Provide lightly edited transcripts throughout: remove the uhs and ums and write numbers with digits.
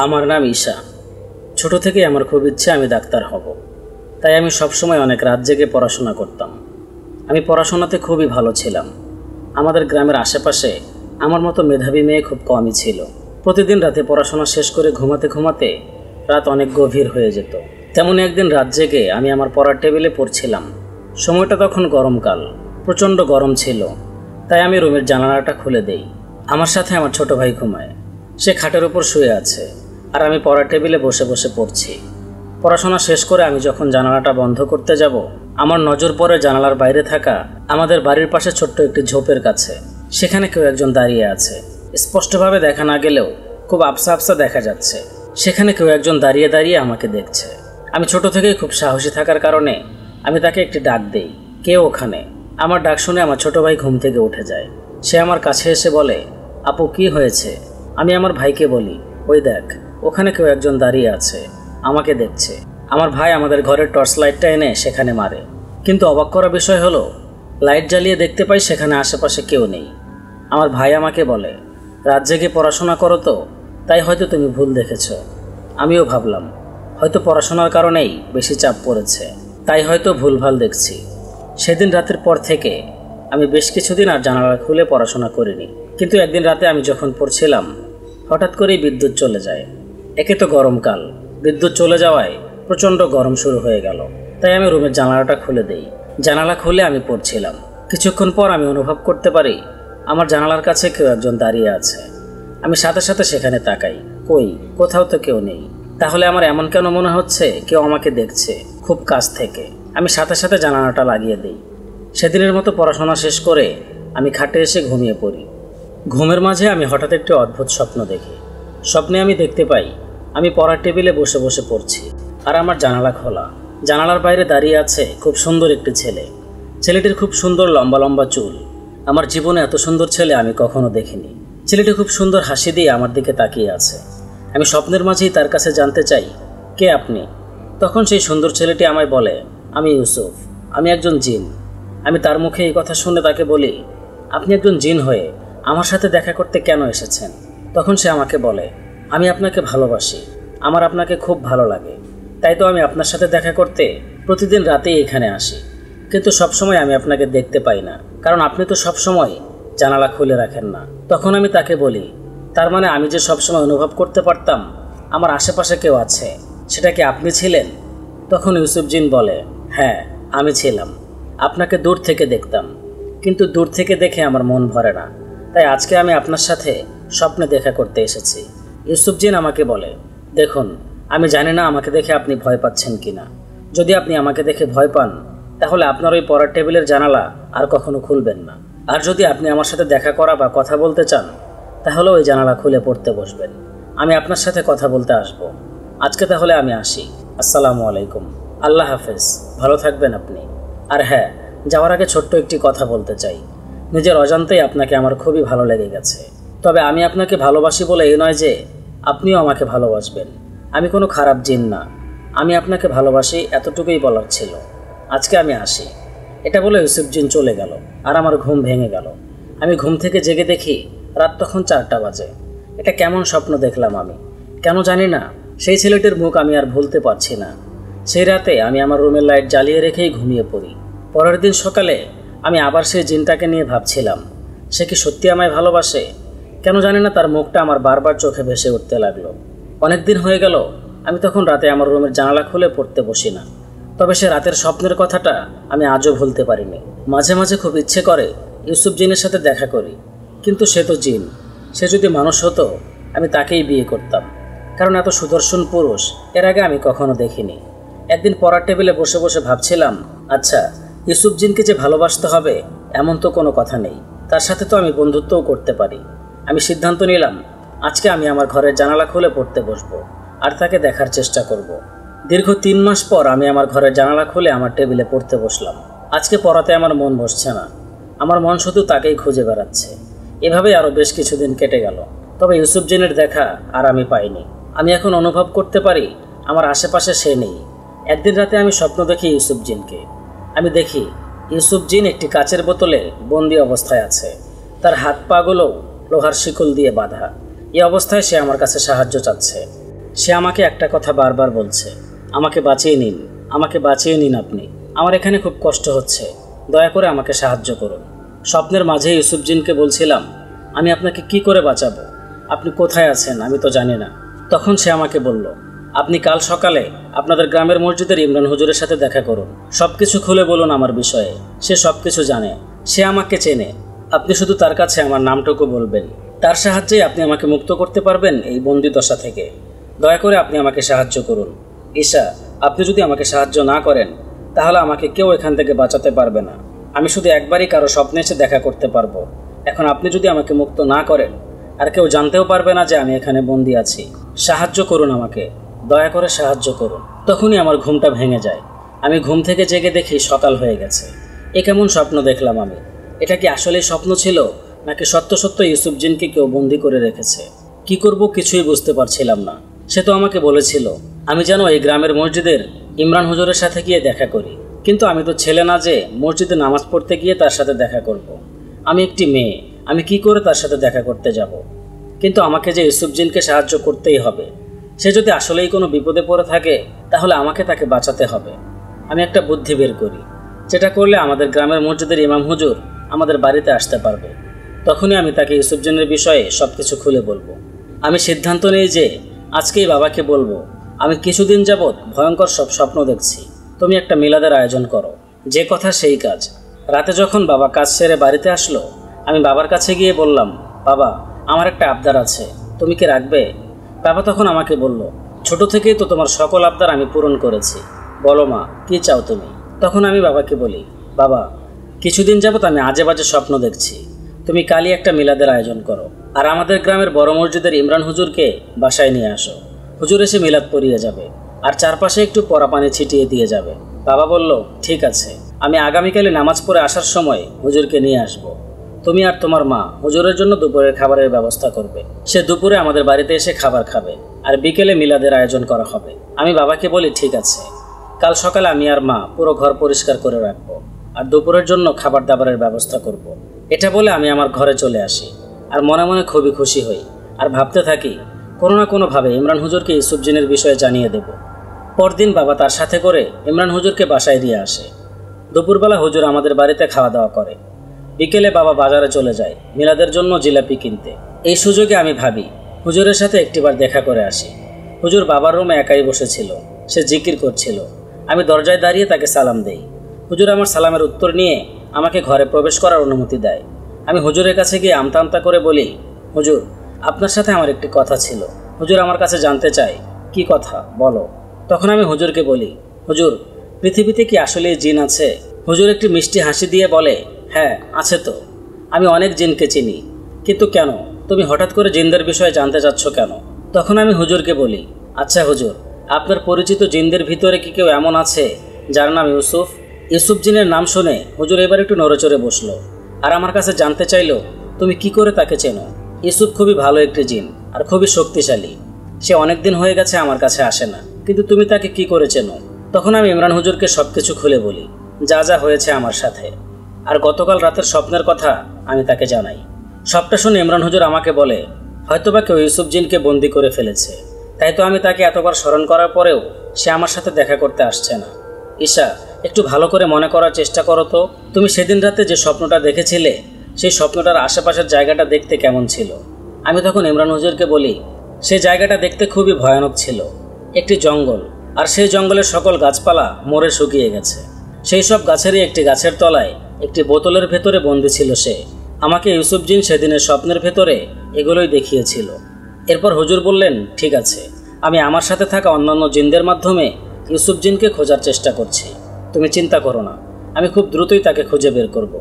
আমার নাম ঈশা। ছোট থেকেই আমার খুব ইচ্ছে আমি ডাক্তার হব। তাই আমি সবসময় অনেক রাত জেগে পড়াশোনা করতাম। আমি পড়াশোনাতে খুবই ভালো ছিলাম। আমাদের গ্রামের আশেপাশে আমার মতো মেধাবী মেয়ে খুব কমই ছিল। প্রতিদিন রাতে পড়াশোনা শেষ করে ঘুমাতে ঘুমাতে রাত অনেক গভীর হয়ে যেত। তেমনই একদিন রাত জেগে আমি আমার পড়ার টেবিলে পড়ছিলাম। সময়টা তখন গরমকাল, প্রচণ্ড গরম ছিল। তাই আমি রুমের জানালাটা খুলে দেই। আমার সাথে আমার ছোট ভাই ঘুমায়। সে খাটের উপর শুয়ে আছে আর আমি পড়ার টেবিলে বসে বসে পড়ছি। পড়াশোনা শেষ করে আমি যখন জানালাটা বন্ধ করতে যাব, আমার নজর পড়ে জানালার বাইরে থাকা আমাদের বাড়ির পাশে ছোট্ট একটি ঝোপের কাছে। সেখানে কেউ একজন দাঁড়িয়ে আছে। স্পষ্টভাবে দেখা না গেলেও খুব আবসা আবসা দেখা যাচ্ছে। সেখানে কেউ একজন দাঁড়িয়ে দাঁড়িয়ে আমাকে দেখছে। আমি ছোট থেকেই খুব সাহসী থাকার কারণে আমি তাকে একটি ডাক দেই, কে ওখানে? আমার ডাক শুনে আমার ছোট ভাই ঘুম থেকে উঠে যায়। সে আমার কাছে এসে বলে, আপু কি হয়েছে? আমি আমার ভাইকে বলি, ওই দেখ, ওখানে কেউ একজন দাঁড়িয়ে আছে, আমাকে দেখছে। আমার ভাই আমাদের ঘরের টর্চ লাইটটা এনে সেখানে মারে। কিন্তু অবাক করা বিষয় হলো, লাইট জ্বালিয়ে দেখতে পাই সেখানে আশেপাশে কেউ নেই। আমার ভাই আমাকে বলে, রাত জেগে পড়াশোনা করো তো, তাই হয়তো তুমি ভুল দেখেছ। আমিও ভাবলাম হয়তো পড়াশোনার কারণেই বেশি চাপ পড়েছে, তাই হয়তো ভুলভাল দেখছি। সেদিন রাতের পর থেকে আমি বেশ কিছুদিন আর জানালা খুলে পড়াশোনা করিনি। কিন্তু একদিন রাতে আমি যখন পড়ছিলাম, হঠাৎ করেই বিদ্যুৎ চলে যায়। একে তো গরমকাল, বিদ্যুৎ চলে যাওয়ায় প্রচণ্ড গরম শুরু হয়ে গেল। তাই আমি রুমের জানালাটা খুলে দেই। জানালা খুলে আমি পড়ছিলাম। কিছুক্ষণ পর আমি অনুভব করতে পারি আমার জানালার কাছে কেউ একজন দাঁড়িয়ে আছে। আমি সাথে সাথে সেখানে তাকাই, কই, কোথাও তো কেউ নেই। তাহলে আমার এমন কেন মনে হচ্ছে কেউ আমাকে দেখছে খুব কাছ থেকে? আমি সাথে সাথে জানালাটা লাগিয়ে দিই। সেদিনের মতো পড়াশোনা শেষ করে আমি খাটে এসে ঘুমিয়ে পড়ি। ঘুমের মাঝে আমি হঠাৎ একটি অদ্ভুত স্বপ্ন দেখি। স্বপ্নে আমি দেখতে পাই আমি পড়ার টেবিলে বসে বসে পড়ছি আর আমার জানালা খোলা। জানালার বাইরে দাঁড়িয়ে আছে খুব সুন্দর একটি ছেলে। ছেলেটির খুব সুন্দর লম্বা লম্বা চুল। আমার জীবনে এত সুন্দর ছেলে আমি কখনো দেখিনি। ছেলেটি খুব সুন্দর হাসি দিয়ে আমার দিকে তাকিয়ে আছে। আমি স্বপ্নের মাঝেই তার কাছে জানতে চাই, কে আপনি? তখন সেই সুন্দর ছেলেটি আমায় বলে, আমি ইউসুফ, আমি একজন জিন। আমি তার মুখে এই কথা শুনে তাকে বলি, আপনি একজন জিন হয়ে আমার সাথে দেখা করতে কেন এসেছেন? তখন সে আমাকে বলে, আমি আপনাকে ভালোবাসি, আমার আপনাকে খুব ভালো লাগে, তাই তো আমি আপনার সাথে দেখা করতে প্রতিদিন রাতেই এখানে আসি। কিন্তু সবসময় আমি আপনাকে দেখতে পাই না, কারণ আপনি তো সবসময় জানালা খুলে রাখেন না। তখন আমি তাকে বলি, তার মানে আমি যে সবসময় অনুভব করতে পারতাম আমার আশেপাশে কেউ আছে, সেটা কি আপনি ছিলেন? তখন ইউসুফ জিন বলে, হ্যাঁ আমি ছিলাম। আপনাকে দূর থেকে দেখতাম, কিন্তু দূর থেকে দেখে আমার মন ভরে না, তাই আজকে আমি আপনার সাথে স্বপ্নে দেখা করতে এসেছি। ইউসুফ জিন আমাকে বলে, দেখুন, আমি জানি না আমাকে দেখে আপনি ভয় পাচ্ছেন কিনা। যদি আপনি আমাকে দেখে ভয় পান, তাহলে আপনার ওই পড়ার টেবিলের জানালা আর কখনো খুলবেন না। আর যদি আপনি আমার সাথে দেখা করা বা কথা বলতে চান, তাহলে ওই জানালা খুলে পড়তে বসবেন। আমি আপনার সাথে কথা বলতে আসব। আজকে তাহলে আমি আসি। আসসালামু আলাইকুম, আল্লাহ হাফেজ, ভালো থাকবেন আপনি। আর হ্যাঁ, যাওয়ার আগে ছোট্ট একটি কথা বলতে চাই। নিজের অজান্তেই আপনাকে আমার খুবই ভালো লেগে গেছে। তবে আমি আপনাকে ভালোবাসি বলে এই নয় যে আপনিও আমাকে ভালোবাসবেন। আমি কোনো খারাপ জিন না, আমি আপনাকে ভালোবাসি, এতটুকুই বলার ছিল। আজকে আমি আসি। এটা বলে ইউসুফ জিন চলে গেল আর আমার ঘুম ভেঙে গেল। আমি ঘুম থেকে জেগে দেখি রাত তখন 4টা বাজে। এটা কেমন স্বপ্ন দেখলাম আমি, কেন জানি না। সেই ছেলেটির মুখ আমি আর ভুলতে পারছি না। সেই রাতে আমি আমার রুমের লাইট জ্বালিয়ে রেখেই ঘুমিয়ে পড়ি। পরের দিন সকালে আমি আবার সেই জিনটাকে নিয়ে ভাবছিলাম, সে কি সত্যি আমায় ভালোবাসে? কেন জানি না তার মুখটা আমার বারবার চোখে ভেসে উঠতে লাগলো। অনেক দিন হয়ে গেল আমি তখন রাতে আমার রুমের জানালা খুলে পড়তে বসি না। তবে সে রাতের স্বপ্নের কথাটা আমি আজও ভুলতে পারিনি। মাঝে মাঝে খুব ইচ্ছে করে ইউসুফ জিনের সাথে দেখা করি, কিন্তু সে তো জিন। সে যদি মানুষ হতো আমি তাকেই বিয়ে করতাম, কারণ এত সুদর্শন পুরুষ এর আগে আমি কখনো দেখিনি। একদিন পড়ার টেবিলে বসে বসে ভাবছিলাম, আচ্ছা, ইউসুফ জিনকে যে ভালোবাসতে হবে এমন তো কোনো কথা নেই, তার সাথে তো আমি বন্ধুত্বও করতে পারি। আমি সিদ্ধান্ত নিলাম আজকে আমি আমার ঘরের জানালা খুলে পড়তে বসবো আর তাকে দেখার চেষ্টা করব। দীর্ঘ 3 মাস পর আমি আমার ঘরের জানালা খুলে আমার টেবিলে পড়তে বসলাম। আজকে পড়াতে আমার মন বসছে না, আমার মন শুধু তাকেই খুঁজে বেড়াচ্ছে। এভাবেই আরও বেশ কিছুদিন কেটে গেল। তবে ইউসুফ জিনের দেখা আর আমি পাইনি। আমি এখন অনুভব করতে পারি আমার আশেপাশে সে নেই। একদিন রাতে আমি স্বপ্ন দেখি ইউসুফ জিনকে। আমি দেখি ইউসুফ জিন একটি কাচের বোতলে বন্দি অবস্থায় আছে। তার হাত পাগুলো লোহার শিকল দিয়ে বাঁধা। এই অবস্থায় সে আমার কাছে সাহায্য চাচ্ছে। সে আমাকে একটা কথা বারবার বলছে, আমাকে বাঁচিয়ে নিন, আমাকে বাঁচিয়ে নিন আপনি, আমার এখানে খুব কষ্ট হচ্ছে, দয়া করে আমাকে সাহায্য করুন। স্বপ্নের মাঝে ইউসুফজিনকে বলছিলাম, আমি আপনাকে কি করে বাঁচাবো, আপনি কোথায় আছেন আমি তো জানি না। তখন সে আমাকে বলল, আপনি কাল সকালে আপনাদের গ্রামের মসজিদের ইমরান হুজুরের সাথে দেখা করুন, সব কিছু খুলে বলুন আমার বিষয়ে, সে সব কিছু জানে, সে আমাকে চেনে, আপনি শুধু তার কাছে আমার নামটুকু বলবেন, তার সাহায্যেই আপনি আমাকে মুক্ত করতে পারবেন এই বন্দি দশা থেকে। দয়া করে আপনি আমাকে সাহায্য করুন। ঈশা, আপনি যদি আমাকে সাহায্য না করেন তাহলে আমাকে কেউ এখান থেকে বাঁচাতে পারবে না, আমি শুধু একবারই কারো স্বপ্নে এসে দেখা করতে পারবো। এখন আপনি যদি আমাকে মুক্ত না করেন আর কেউ জানতেও পারবে না যে আমি এখানে বন্দি আছি। সাহায্য করুন আমাকে, দয়া করে সাহায্য করুন। তখনই আমার ঘুমটা ভেঙে যায়। আমি ঘুম থেকে জেগে দেখি সকাল হয়ে গেছে। এ কেমন স্বপ্ন দেখলাম আমি? এটা কি আসলেই স্বপ্ন ছিল নাকি সত্য সত্য ইউসুফজিনকে কেউ বন্দি করে রেখেছে? কি করব কিছুই বুঝতে পারছিলাম না। সে তো আমাকে বলেছিল আমি যেন এই গ্রামের মসজিদের ইমরান হুজুরের সাথে গিয়ে দেখা করি, কিন্তু আমি তো ছেলে না যে মসজিদে নামাজ পড়তে গিয়ে তার সাথে দেখা করব। আমি একটি মেয়ে, আমি কি করে তার সাথে দেখা করতে যাব? কিন্তু আমাকে যে ইউসুফজিনকে সাহায্য করতেই হবে। সে যদি আসলেই কোনো বিপদে পড়ে থাকে তাহলে আমাকে তাকে বাঁচাতে হবে। আমি একটা বুদ্ধি বের করি, যেটা করলে আমাদের গ্রামের মসজিদের ইমাম হুজুর আমাদের বাড়িতে আসতে পারবে। তখনই আমি তাকে ইউসুফজিনের বিষয়ে সব কিছু খুলে বলবো। আমি সিদ্ধান্ত নিই যে আজকেই বাবাকে বলবো, আমি কিছুদিন যাবৎ ভয়ঙ্কর সব স্বপ্ন দেখছি, তুমি একটা মিলাদের আয়োজন করো। যে কথা সেই কাজ। রাতে যখন বাবা কাজ সেরে বাড়িতে আসলো, আমি বাবার কাছে গিয়ে বললাম, বাবা, আমার একটা আবদার আছে, তুমি কি রাখবে? বাবা তখন আমাকে বলল, ছোট থেকেই তো তোমার সকল আবদার আমি পূরণ করেছি, বলো মা, কি চাও তুমি? তখন আমি বাবাকে বলি, বাবা, কিছুদিন যাবৎ আমি আজে বাজে স্বপ্ন দেখছি, তুমি কালই একটা মিলাদের আয়োজন করো, আর আমাদের গ্রামের বড় মসজিদের ইমরান হুজুরকে বাসায় নিয়ে আসো। হুজুর এসে মিলাদ পড়িয়ে যাবে আর চারপাশে একটু পরা পানি ছিটিয়ে দিয়ে যাবে। বাবা বলল, ঠিক আছে, আমি আগামীকালে নামাজ পড়ে আসার সময় হুজুরকে নিয়ে আসব। তুমি আর তোমার মা হুজুরের জন্য দুপুরের খাবারের ব্যবস্থা করবে। সে দুপুরে আমাদের বাড়িতে এসে খাবার খাবে আর বিকেলে মিলাদের আয়োজন করা হবে। আমি বাবাকে বলি, ঠিক আছে, কাল সকালে আমি আর মা পুরো ঘর পরিষ্কার করে রাখবো আর দুপুরের জন্য খাবার দাবারের ব্যবস্থা করব। এটা বলে আমি আমার ঘরে চলে আসি আর মনে মনে খুবই খুশি হই আর ভাবতে থাকি কোনো না কোনোভাবে ইমরান হুজুরকে ইউসুফজিনের বিষয়ে জানিয়ে দেব। পরদিন বাবা তার সাথে করে ইমরান হুজুরকে বাসায় দিয়ে আসে। দুপুরবেলা হুজুর আমাদের বাড়িতে খাওয়া দাওয়া করে। বিকেলে বাবা বাজারে চলে যায় মিলাদের জন্য জিলাপি কিনতে। এই সুযোগে আমি ভাবি হুজুরের সাথে একটিবার দেখা করে আসি। হুজুর বাবার রুমে একাই বসেছিল, সে জিকির করছিল। আমি দরজায় দাঁড়িয়ে তাকে সালাম দেই। হুজুর আমার সালামের উত্তর নিয়ে আমাকে ঘরে প্রবেশ করার অনুমতি দেয়। আমি হুজুরের কাছে গিয়ে আমতা আমতা করে বলি, হুজুর, আপনার সাথে আমার একটি কথা ছিল। হুজুর আমার কাছে জানতে চায়, কি কথা বলো। তখন আমি হুজুরকে বলি, হুজুর, পৃথিবীতে কি আসলে জিন আছে? হুজুর একটি মিষ্টি হাসি দিয়ে বলে, হ্যাঁ আছে তো, আমি অনেক জিনকে চিনি, কিন্তু কেন তুমি হঠাৎ করে জিনদের বিষয়ে জানতে চাচ্ছ কেন? তখন আমি হুজুরকে বলি, আচ্ছা হুজুর, আপনার পরিচিত জিনদের ভিতরে কি কেউ এমন আছে যার নাম ইউসুফ? ইউসুফ জিনের নাম শুনে হুজুর এবার একটু নড়েচড়ে বসলো আর আমার কাছে জানতে চাইলো, তুমি কি করে তাকে চেনো? ইউসুফ খুবই ভালো একটি জিন আর খুবই শক্তিশালী। সে অনেকদিন হয়ে গেছে আমার কাছে আসে না, কিন্তু তুমি তাকে কি করে চেনো? তখন আমি ইমরান হুজুরকে সবকিছু খুলে বলি, যা যা হয়েছে আমার সাথে, আর গতকাল রাতের স্বপ্নের কথা আমি তাকে জানাই। সবটা শুনে ইমরান হুজুর আমাকে বলে, হয়তোবা কেউ ইউসুফ জিনকে বন্দি করে ফেলেছে, তাই তো আমি তাকে এতবার স্মরণ করার পরেও সে আমার সাথে দেখা করতে আসছে না। ঈশা, একটু ভালো করে মনে করার চেষ্টা করো তো, তুমি সেদিন রাতে যে স্বপ্নটা দেখেছিলে সেই স্বপ্নটার আশেপাশের জায়গাটা দেখতে কেমন ছিল? আমি তখন ইমরান হুজুরকে বলি, সেই জায়গাটা দেখতে খুবই ভয়ানক ছিল, একটি জঙ্গল, আর সেই জঙ্গলের সকল গাছপালা মরে শুকিয়ে গেছে। সেই সব গাছেরই একটি গাছের তলায় একটি বোতলের ভেতরে বন্দি ছিল সে। আমাকে ইউসুফ জিন সেদিনের স্বপ্নের ভেতরে এগুলোই দেখিয়েছিল। এরপর হুজুর বললেন, ঠিক আছে, আমি আমার সাথে থাকা অন্যান্য জিনদের মাধ্যমে ইউসুফ জিনকে খোঁজার চেষ্টা করছি, তুমি চিন্তা করো না, আমি খুব দ্রুতই তাকে খুঁজে বের করব,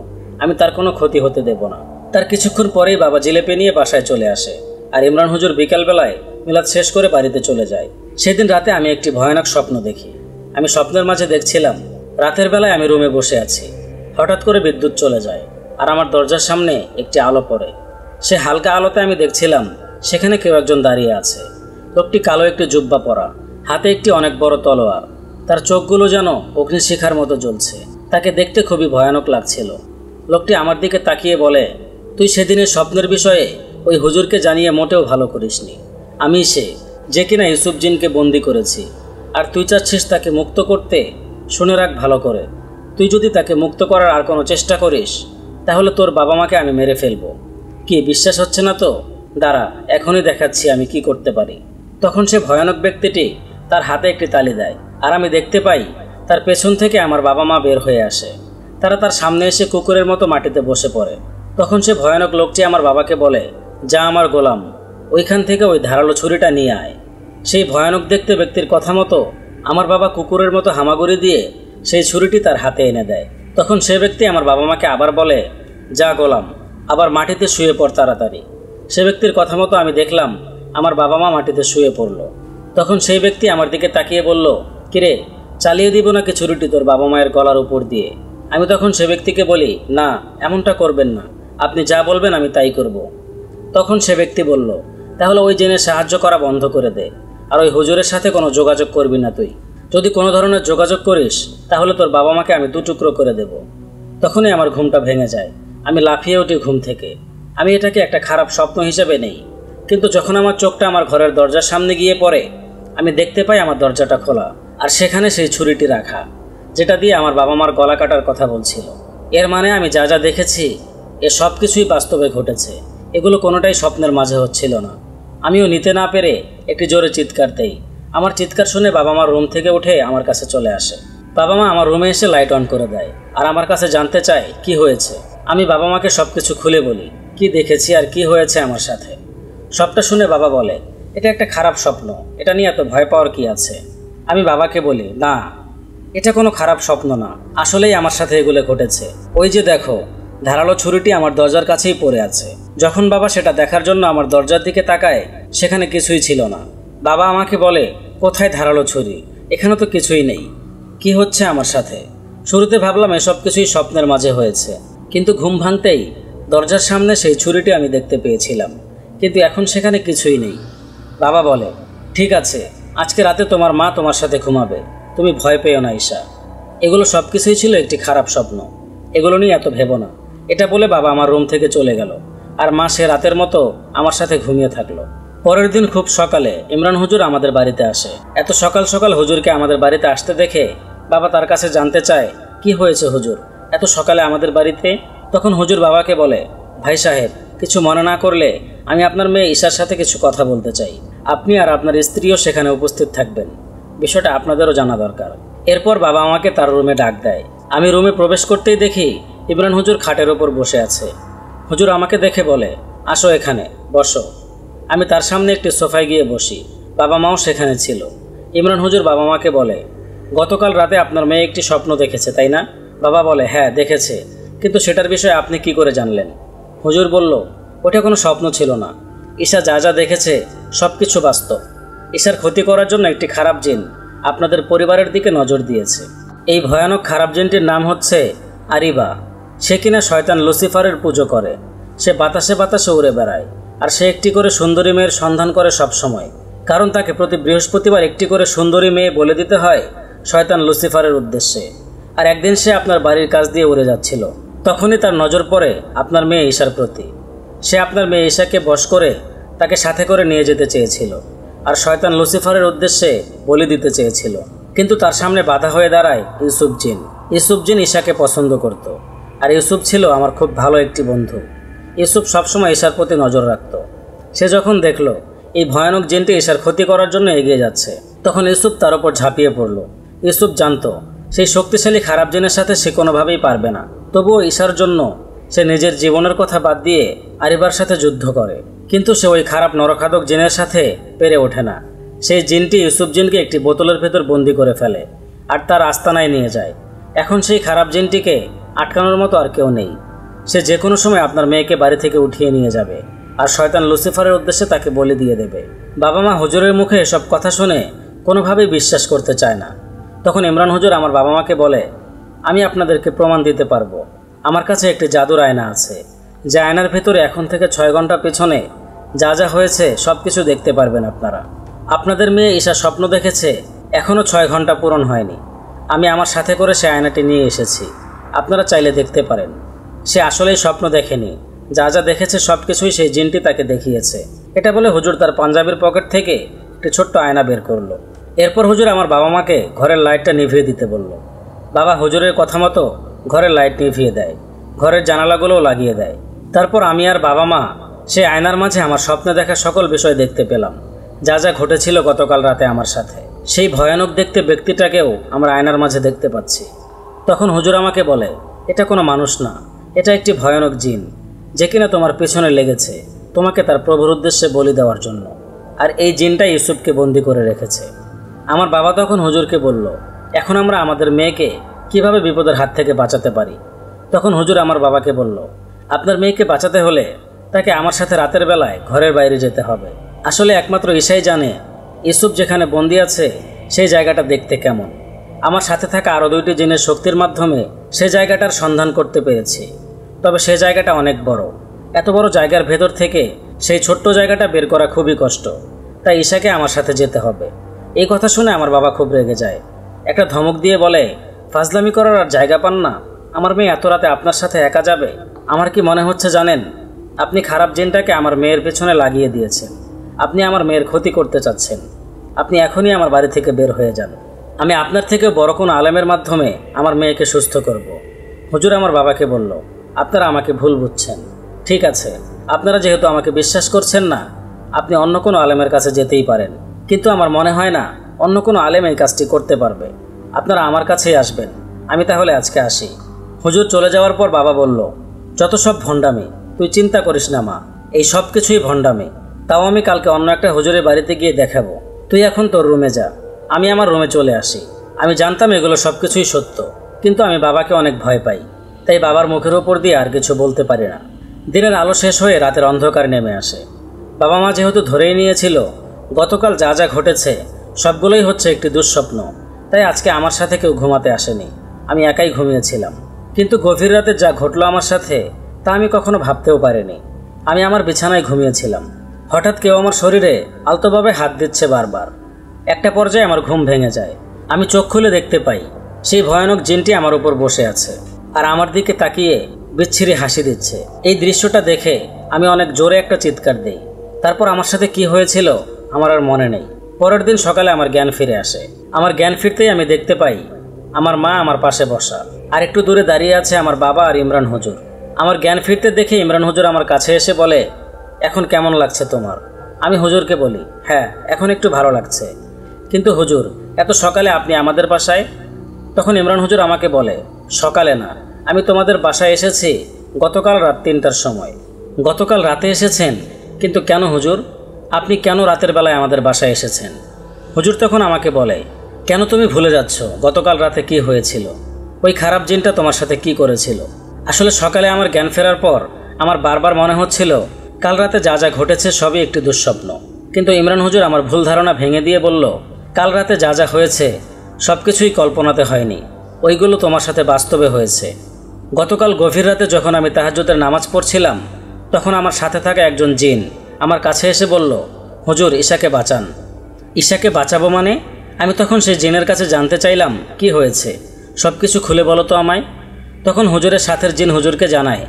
আমি তার কোনো ক্ষতি হতে দেব না। তার কিছুক্ষণ পরেই বাবা জিলেপি নিয়ে বাসায় চলে আসে আর ইমরান হুজুর বিকালবেলায় মিলাদ শেষ করে বাড়িতে চলে যায়। সেদিন রাতে আমি একটি ভয়ানক স্বপ্ন দেখি। আমি স্বপ্নের মাঝে দেখছিলাম রাতের বেলায় আমি রুমে বসে আছি, হঠাৎ করে বিদ্যুৎ চলে যায় আর আমার দরজার সামনে একটি আলো পড়ে। সে হালকা আলোতে আমি দেখছিলাম সেখানে কেউ একজন দাঁড়িয়ে আছে। লোকটি কালো একটি জুব্বা পরা, হাতে একটি অনেক বড় তলোয়ার, তার চোখগুলো যেন অগ্নিশিখার মতো জ্বলছে। তাকে দেখতে খুবই ভয়ানক লাগছিল। লোকটি আমার দিকে তাকিয়ে বলে, তুই সেদিনের স্বপ্নের বিষয়ে ওই হুজুরকে জানিয়ে মোটেও ভালো করিসনি। আমি সে যে কিনা ইউসুফ জিনকে বন্দি করেছি, আর তুই চাচ্ছিস তাকে মুক্ত করতে। শুনে রাখ ভালো করে, তুই যদি তাকে মুক্ত করার আর কোনো চেষ্টা করিস তাহলে তোর বাবা মাকে আমি মেরে ফেলবো। কি বিশ্বাস হচ্ছে না তো? দাঁড়া, এখনই দেখাচ্ছি আমি কি করতে পারি। তখন সে ভয়ানক ব্যক্তিটি তার হাতে একটি তালি দেয়, আর আমি দেখতে পাই তার পেছন থেকে আমার বাবা মা বের হয়ে আসে। তারা তার সামনে এসে কুকুরের মতো মাটিতে বসে পড়ে। তখন সে ভয়ানক লোকটি আমার বাবাকে বলে, যা আমার গোলাম, ওইখান থেকে ওই ধারালো ছুরিটা নিয়ে আয়। সেই ভয়ানক দেখতে ব্যক্তির কথা মতো আমার বাবা কুকুরের মতো হামাগুড়ি দিয়ে সেই ছুরিটি তার হাতে এনে দেয়। তখন সে ব্যক্তি আমার বাবা মাকে আবার বলে, যা গোলাম, আবার মাটিতে শুয়ে পড় তাড়াতাড়ি। সে ব্যক্তির কথা মতো আমি দেখলাম আমার বাবা মা মাটিতে শুয়ে পড়ল। তখন সেই ব্যক্তি আমার দিকে তাকিয়ে বলল, কিরে, চালিয়ে দিব নাকি ছুরিটি তোর বাবা মায়ের গলার উপর দিয়ে? আমি তখন সে ব্যক্তিকে বলি, না, এমনটা করবেন না, আপনি যা বলবেন আমি তাই করব। তখন সে ব্যক্তি বলল, তাহলে ওই জেনের সাহায্য করা বন্ধ করে দে, আর ওই হুজুরের সাথে কোনো যোগাযোগ করবি না। তুই যদি কোনো ধরনের যোগাযোগ করিস তাহলে তোর বাবা মাকে আমি 2 টুকরো করে দেব। তখনই আমার ঘুমটা ভেঙে যায়। আমি লাফিয়ে উঠি ঘুম থেকে। আমি এটাকে একটা খারাপ স্বপ্ন হিসেবে নেই, কিন্তু যখন আমার চোখটা আমার ঘরের দরজার সামনে গিয়ে পড়ে, আমি দেখতে পাই আমার দরজাটা খোলা, আর সেখানে সেই ছুরিটি রাখা, যেটা দিয়ে আমার বাবা মার গলা কাটার কথা বলছিল। এর মানে আমি যা যা দেখেছি এ সব কিছুই বাস্তবে ঘটেছে, এগুলো কোনোটাই স্বপ্নের মাঝে হচ্ছিল না। আমিও নিতে না পেরে একটি জোরে চিৎকার দেই। আমার চিৎকার শুনে বাবা মার রুম থেকে উঠে আমার কাছে চলে আসে। বাবা মা আমার রুমে এসে লাইট অন করে দেয়, আর আমার কাছে জানতে চায় কি হয়েছে। আমি বাবা মাকে সব কিছু খুলে বলি, কি দেখেছি আর কি হয়েছে আমার সাথে। সবটা শুনে বাবা বলে, এটা একটা খারাপ স্বপ্ন, এটা নিয়ে এত ভয় পাওয়ার কি আছে? আমি বাবাকে বলি, না, এটা কোনো খারাপ স্বপ্ন না, আসলেই আমার সাথে এগুলো ঘটেছে। ওই যে দেখো, ধারালো ছুরিটি আমার দরজার কাছেই পড়ে আছে। যখন বাবা সেটা দেখার জন্য আমার দরজার দিকে তাকায়, সেখানে কিছুই ছিল না। বাবা আমাকে বলে, কোথায় ধারালো ছুরি? এখানে তো কিছুই নেই। কি হচ্ছে আমার সাথে? শুরুতে ভাবলাম এসব কিছুই স্বপ্নের মাঝে হয়েছে, কিন্তু ঘুম ভাঙতেই দরজার সামনে সেই ছুরিটি আমি দেখতে পেয়েছিলাম, কিন্তু এখন সেখানে কিছুই নেই। বাবা বলে, ঠিক আছে, আজকে রাতে তোমার মা তোমার সাথে ঘুমাবে, তুমি ভয় পেও না ঈশা। এগুলো সব কিছুই ছিল একটি খারাপ স্বপ্ন, এগুলো নিয়ে এত ভেবো না। এটা বলে বাবা আমার রুম থেকে চলে গেল, আর মা সে রাতের মতো আমার সাথে ঘুমিয়ে থাকলো। পরের দিন খুব সকালে ইমরান হুজুর আমাদের বাড়িতে আসে। এত সকাল সকাল হুজুরকে আমাদের বাড়িতে আসতে দেখে বাবা তার কাছে জানতে চায়, কি হয়েছে হুজুর, এত সকালে আমাদের বাড়িতে? তখন হুজুর বাবাকে বলে, ভাই সাহেব, কিছু মনে না করলে আমি আপনার মেয়ে ঈশার সাথে কিছু কথা বলতে চাই। আপনি আর আপনার স্ত্রীও সেখানে উপস্থিত থাকবেন, বিষয়টা আপনাদেরও জানা দরকার। এরপর বাবা আমাকে তার রুমে ডাক দেয়। আমি রুমে প্রবেশ করতেই দেখি ইমরান হুজুর খাটের ওপর বসে আছে। হুজুর আমাকে দেখে বলে, আসো এখানে বসো। আমি তার সামনে একটি সোফায় গিয়ে বসি। বাবা মাও সেখানে ছিল। ইমরান হুজুর বাবা মাকে বলে, গতকাল রাতে আপনার মেয়ে একটি স্বপ্ন দেখেছে, তাই না? বাবা বলে, হ্যাঁ দেখেছে, কিন্তু সেটার বিষয়ে আপনি কি করে জানলেন? হুজুর বলল, ওটা কোনো স্বপ্ন ছিল না, ঈশা যা যা দেখেছে সব কিছু বাস্তব। ঈশার ক্ষতি করার জন্য একটি খারাপ জিন আপনাদের পরিবারের দিকে নজর দিয়েছে। এই ভয়ানক খারাপ জিনটির নাম হচ্ছে আরিবা। সে কিনা শয়তান লুসিফারের পুজো করে। সে বাতাসে বাতাসে উড়ে বেড়ায়, আর সে একটি করে সুন্দরী মেয়ের সন্ধান করে সব সময়, কারণ তাকে প্রতি বৃহস্পতিবার একটি করে সুন্দরী মেয়ে বলে দিতে হয় শয়তান লুসিফারের উদ্দেশ্যে। আর একদিন সে আপনার বাড়ির কাছ দিয়ে উড়ে যাচ্ছিল, তখনই তার নজর পড়ে আপনার মেয়ে ঈশার প্রতি। সে আপনার মেয়ে ঈশাকে বশ করে তাকে সাথে করে নিয়ে যেতে চেয়েছিল, আর শয়তান লুসিফারের উদ্দেশ্যে বলি দিতে চেয়েছিল, কিন্তু তার সামনে বাধা হয়ে দাঁড়ায় ইউসুফ জিন। ইউসুফ জিন ঈশাকে পছন্দ করত, আর ইউসুফ ছিল আমার খুব ভালো একটি বন্ধু। ইউসুফ সবসময় ঈশার প্রতি নজর রাখত। সে যখন দেখল এই ভয়ানক জিনটি ঈশার ক্ষতি করার জন্য এগিয়ে যাচ্ছে, তখন ইউসুফ তার উপর ঝাঁপিয়ে পড়ল। ইউসুফ জানত সেই শক্তিশালী খারাপ জিনের সাথে সে কোনোভাবেই পারবে না, তবুও ঈশার জন্য সে নিজের জীবনের কথা বাদ দিয়ে আরিবার সাথে যুদ্ধ করে। কিন্তু সে ওই খারাপ নরখাদক জিনের সাথে পেরে ওঠে না। সেই জিনটি ইউসুফ জিনকে একটি বোতলের ভেতর বন্দি করে ফেলে, আর তার আস্তানায় নিয়ে যায়। এখন সেই খারাপ জিনটিকে আটকানোর মতো আর কেউ নেই। সে যে কোনো সময় আপনার মেয়েকে বাড়ি থেকে উঠিয়ে নিয়ে যাবে, আর শয়তান লুসিফারের উদ্দেশ্যে তাকে বলে দিয়ে দেবে। বাবা মা হুজুরের মুখে এসব কথা শুনে কোনোভাবেই বিশ্বাস করতে চায় না। তখন ইমরান হুজুর আমার বাবা মাকে বলে, আমি আপনাদেরকে প্রমাণ দিতে পারবো। আমার কাছে একটি জাদুর আয়না আছে, যে আয়নার ভেতরে এখন থেকে 6 ঘন্টা পেছনে যা যা হয়েছে সব কিছু দেখতে পারবেন আপনারা। আপনাদের মেয়ে ঈশা স্বপ্ন দেখেছে, এখনও 6 ঘন্টা পূরণ হয়নি। আমি আমার সাথে করে সে আয়নাটি নিয়ে এসেছি, আপনারা চাইলে দেখতে পারেন। সে আসলেই স্বপ্ন দেখেনি, যা যা দেখেছে সব কিছুই সেই জিনটি তাকে দেখিয়েছে। এটা বলে হুজুর তার পাঞ্জাবির পকেট থেকে একটি ছোট্ট আয়না বের করলো। এরপর হুজুর আমার বাবা মাকে ঘরের লাইটটা নিভিয়ে দিতে বলল। বাবা হুজুরের কথা মতো ঘরের লাইট নিভিয়ে দেয়, ঘরের জানালাগুলোও লাগিয়ে দেয়। তারপর আমি আর বাবা মা সেই আয়নার মাঝে আমার স্বপ্নে দেখা সকল বিষয় দেখতে পেলাম, যা যা ঘটেছিল গতকাল রাতে আমার সাথে। সেই ভয়ানক দেখতে ব্যক্তিটাকেও আমরা আয়নার মাঝে দেখতে পাচ্ছি। তখন হুজুর আমাকে বলে, এটা কোনো মানুষ না, এটা একটি ভয়ানক জিন, যে কিনা তোমার পেছনে লেগেছে তোমাকে তার প্রভুর উদ্দেশ্যে বলি দেওয়ার জন্য। আর এই জিনটা ইউসুফকে বন্দি করে রেখেছে। আমার বাবা তখন হুজুরকে বলল, এখন আমরা আমাদের মেয়েকে কিভাবে বিপদের হাত থেকে বাঁচাতে পারি? তখন হুজুর আমার বাবাকে বলল, আপনার মেয়েকে বাঁচাতে হলে তাকে আমার সাথে রাতের বেলায় ঘরের বাইরে যেতে হবে। আসলে একমাত্র ঈশাই জানে ইউসুফ যেখানে বন্দি আছে সেই জায়গাটা দেখতে কেমন। আমার সাথে থাকা আরও 2টি জিনের শক্তির মাধ্যমে সে জায়গাটার সন্ধান করতে পেরেছি। তবে সে জায়গাটা অনেক বড়। এত বড় জায়গার ভেতর থেকে সেই ছোট্ট জায়গাটা বের করা খুবই কষ্ট। তাই ঈশাকে আমার সাথে যেতে হবে। এই কথা শুনে আমার বাবা খুব রেগে যায়। একটা ধমক দিয়ে বলে, ফাজলামি করার আর জায়গা পান না? আমার মেয়ে এত রাতে আপনার সাথে একা যাবে? আমার কি মনে হচ্ছে জানেন, আপনি খারাপ জিনটাকে আমার মেয়ের পেছনে লাগিয়ে দিয়েছেন। আপনি আমার মেয়ের ক্ষতি করতে চাচ্ছেন। আপনি এখনই আমার বাড়ি থেকে বের হয়ে যান। আমি আপনার থেকে বড় কোনো আলেমের মাধ্যমে আমার মেয়েকে সুস্থ করব। হুজুর আমার বাবাকে বলল, আপনারা আমাকে ভুল বুঝছেন। ঠিক আছে, আপনারা যেহেতু আমাকে বিশ্বাস করছেন না, আপনি অন্য কোনো আলেমের কাছে যেতেই পারেন, কিন্তু আমার মনে হয় না অন্য কোনো আলেম এই কাজটি করতে পারবে। আপনারা আমার কাছেই আসবেন। আমি তাহলে আজকে আসি। হুজুর চলে যাওয়ার পর বাবা বলল, যত সব ভণ্ডামি, তুই চিন্তা করিস না মা, এই সব কিছুই ভণ্ডামি। তাও আমি কালকে অন্য একটা হুজুরের বাড়িতে গিয়ে দেখাবো। তুই এখন তোর রুমে যা, আমি আমার রুমে চলে আসি। আমি জানতাম এগুলো সব কিছুই সত্য, কিন্তু আমি বাবাকে অনেক ভয় পাই, তাই বাবার মুখের উপর দিয়ে আর কিছু বলতে পারি না। দিনের আলো শেষ হয়ে রাতের অন্ধকার নেমে আসে। বাবা মা যেহেতু ধরেই নিয়েছিল গতকাল যা যা ঘটেছে সবগুলোই হচ্ছে একটি দুঃস্বপ্ন, তাই আজকে আমার সাথে কেউ ঘুমাতে আসেনি। আমি একাই ঘুমিয়েছিলাম। কিন্তু গভীর রাতে যা ঘটলো আমার সাথে তা আমি কখনো ভাবতেও পারিনি। আমি আমার বিছানায় ঘুমিয়েছিলাম। হঠাৎ কেউ আমার শরীরে আলতোভাবে হাত দিচ্ছে বারবার। একটা পর্যায়ে আমার ঘুম ভেঙে যায়। আমি চোখ খুলে দেখতে পাই সেই ভয়ানক জিনটি আমার উপর বসে আছে আর আমার দিকে তাকিয়ে বিচ্ছিরি হাসি দিচ্ছে। এই দৃশ্যটা দেখে আমি অনেক জোরে একটা চিৎকার দিই। তারপর আমার সাথে কি হয়েছিল আমার আর মনে নেই। পরের দিন সকালে আমার জ্ঞান ফিরে আসে। আমার জ্ঞান ফিরতেই আমি দেখতে পাই আমার মা আমার পাশে বসা, আর একটু দূরে দাঁড়িয়ে আছে আমার বাবা আর ইমরান হুজুর। আমার জ্ঞান ফিরতে দেখে ইমরান হুজুর আমার কাছে এসে বলে, এখন কেমন লাগছে তোমার? আমি হুজুরকে বলি, হ্যাঁ এখন একটু ভালো লাগছে। কিন্তু হুজুর, এত সকালে আপনি আমাদের বাসায়? তখন ইমরান হুজুর আমাকে বলে, সকালে না, আমি তোমাদের বাসায় এসেছি গতকাল রাত 3টার সময়। গতকাল রাতে এসেছেন? কিন্তু কেন হুজুর? আপনি কেন রাতের বেলায় আমাদের বাসায় এসেছেন? হুজুর তখন আমাকে বলে, কেন তুমি ভুলে যাচ্ছ গতকাল রাতে কি হয়েছিল? ওই খারাপ জিনটা তোমার সাথে কি করেছিল? আসলে সকালে আমার জ্ঞান ফেরার পর আমার বারবার মনে হচ্ছিল কাল রাতে যা যা ঘটেছে সবই একটি দুঃস্বপ্ন। কিন্তু ইমরান হুজুর আমার ভুল ধারণা ভেঙে দিয়ে বলল, কাল রাতে যা যা হয়েছে সব কিছুই কল্পনাতে হয়নি, ওইগুলো তোমার সাথে বাস্তবে হয়েছে। গতকাল গভীর রাতে যখন আমি তাহাজ্জুদের নামাজ পড়ছিলাম তখন আমার সাথে থাকা একজন জিন আমার কাছে এসে বলল, হুজুর ঈশাকে বাঁচান। ঈশাকে বাঁচাবো মানে? আমি তখন সেই জিনের কাছে জানতে চাইলাম কি হয়েছে, সব কিছু খুলে বলো তো আমায়। তখন হুজুরের সাথের জিন হুজুরকে জানায়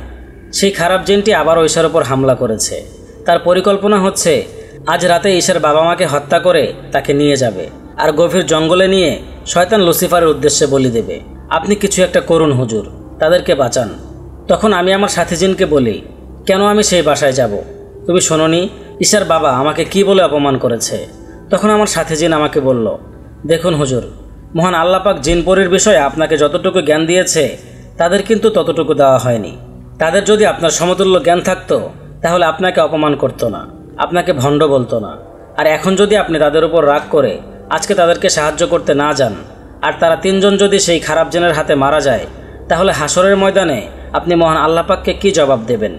সেই খারাপ জিনটি আবার ঈশার ওপর হামলা করেছে। তার পরিকল্পনা হচ্ছে আজ রাতে ঈশার বাবা মাকে হত্যা করে তাকে নিয়ে যাবে আর গভীর জঙ্গলে নিয়ে শয়তান লুসিফারের উদ্দেশ্যে বলি দেবে। আপনি কিছু একটা করুন হুজুর, তাদেরকে বাঁচান। তখন আমি আমার সাথী জিনকে বলি, কেন আমি সেই বাসায় যাব? তুমি শোনোনি ঈশার বাবা আমাকে কি বলে অপমান করেছে? তখন আমার সাথী জিন আমাকে বলল, দেখুন হুজুর, মহান আল্লাহ পাক জিনপরির বিষয়ে আপনাকে যতটুকু জ্ঞান দিয়েছে তাদের কিন্তু ততটুকু দেওয়া হয়নি। তাদের যদি আপনার সমতুল্য জ্ঞান থাকতো তাহলে আপনাকে অপমান করতো না, আপনাকে ভণ্ড বলতো না। আর এখন যদি আপনি তাদের উপর রাগ করে আজকে তাদেরকে সাহায্য করতে না যান আর তারা 3 জন যদি সেই খারাপ জিনের হাতে মারা যায় তাহলে হাসরের ময়দানে আপনি মহান আল্লাহ পাককে কি জবাব দেবেন?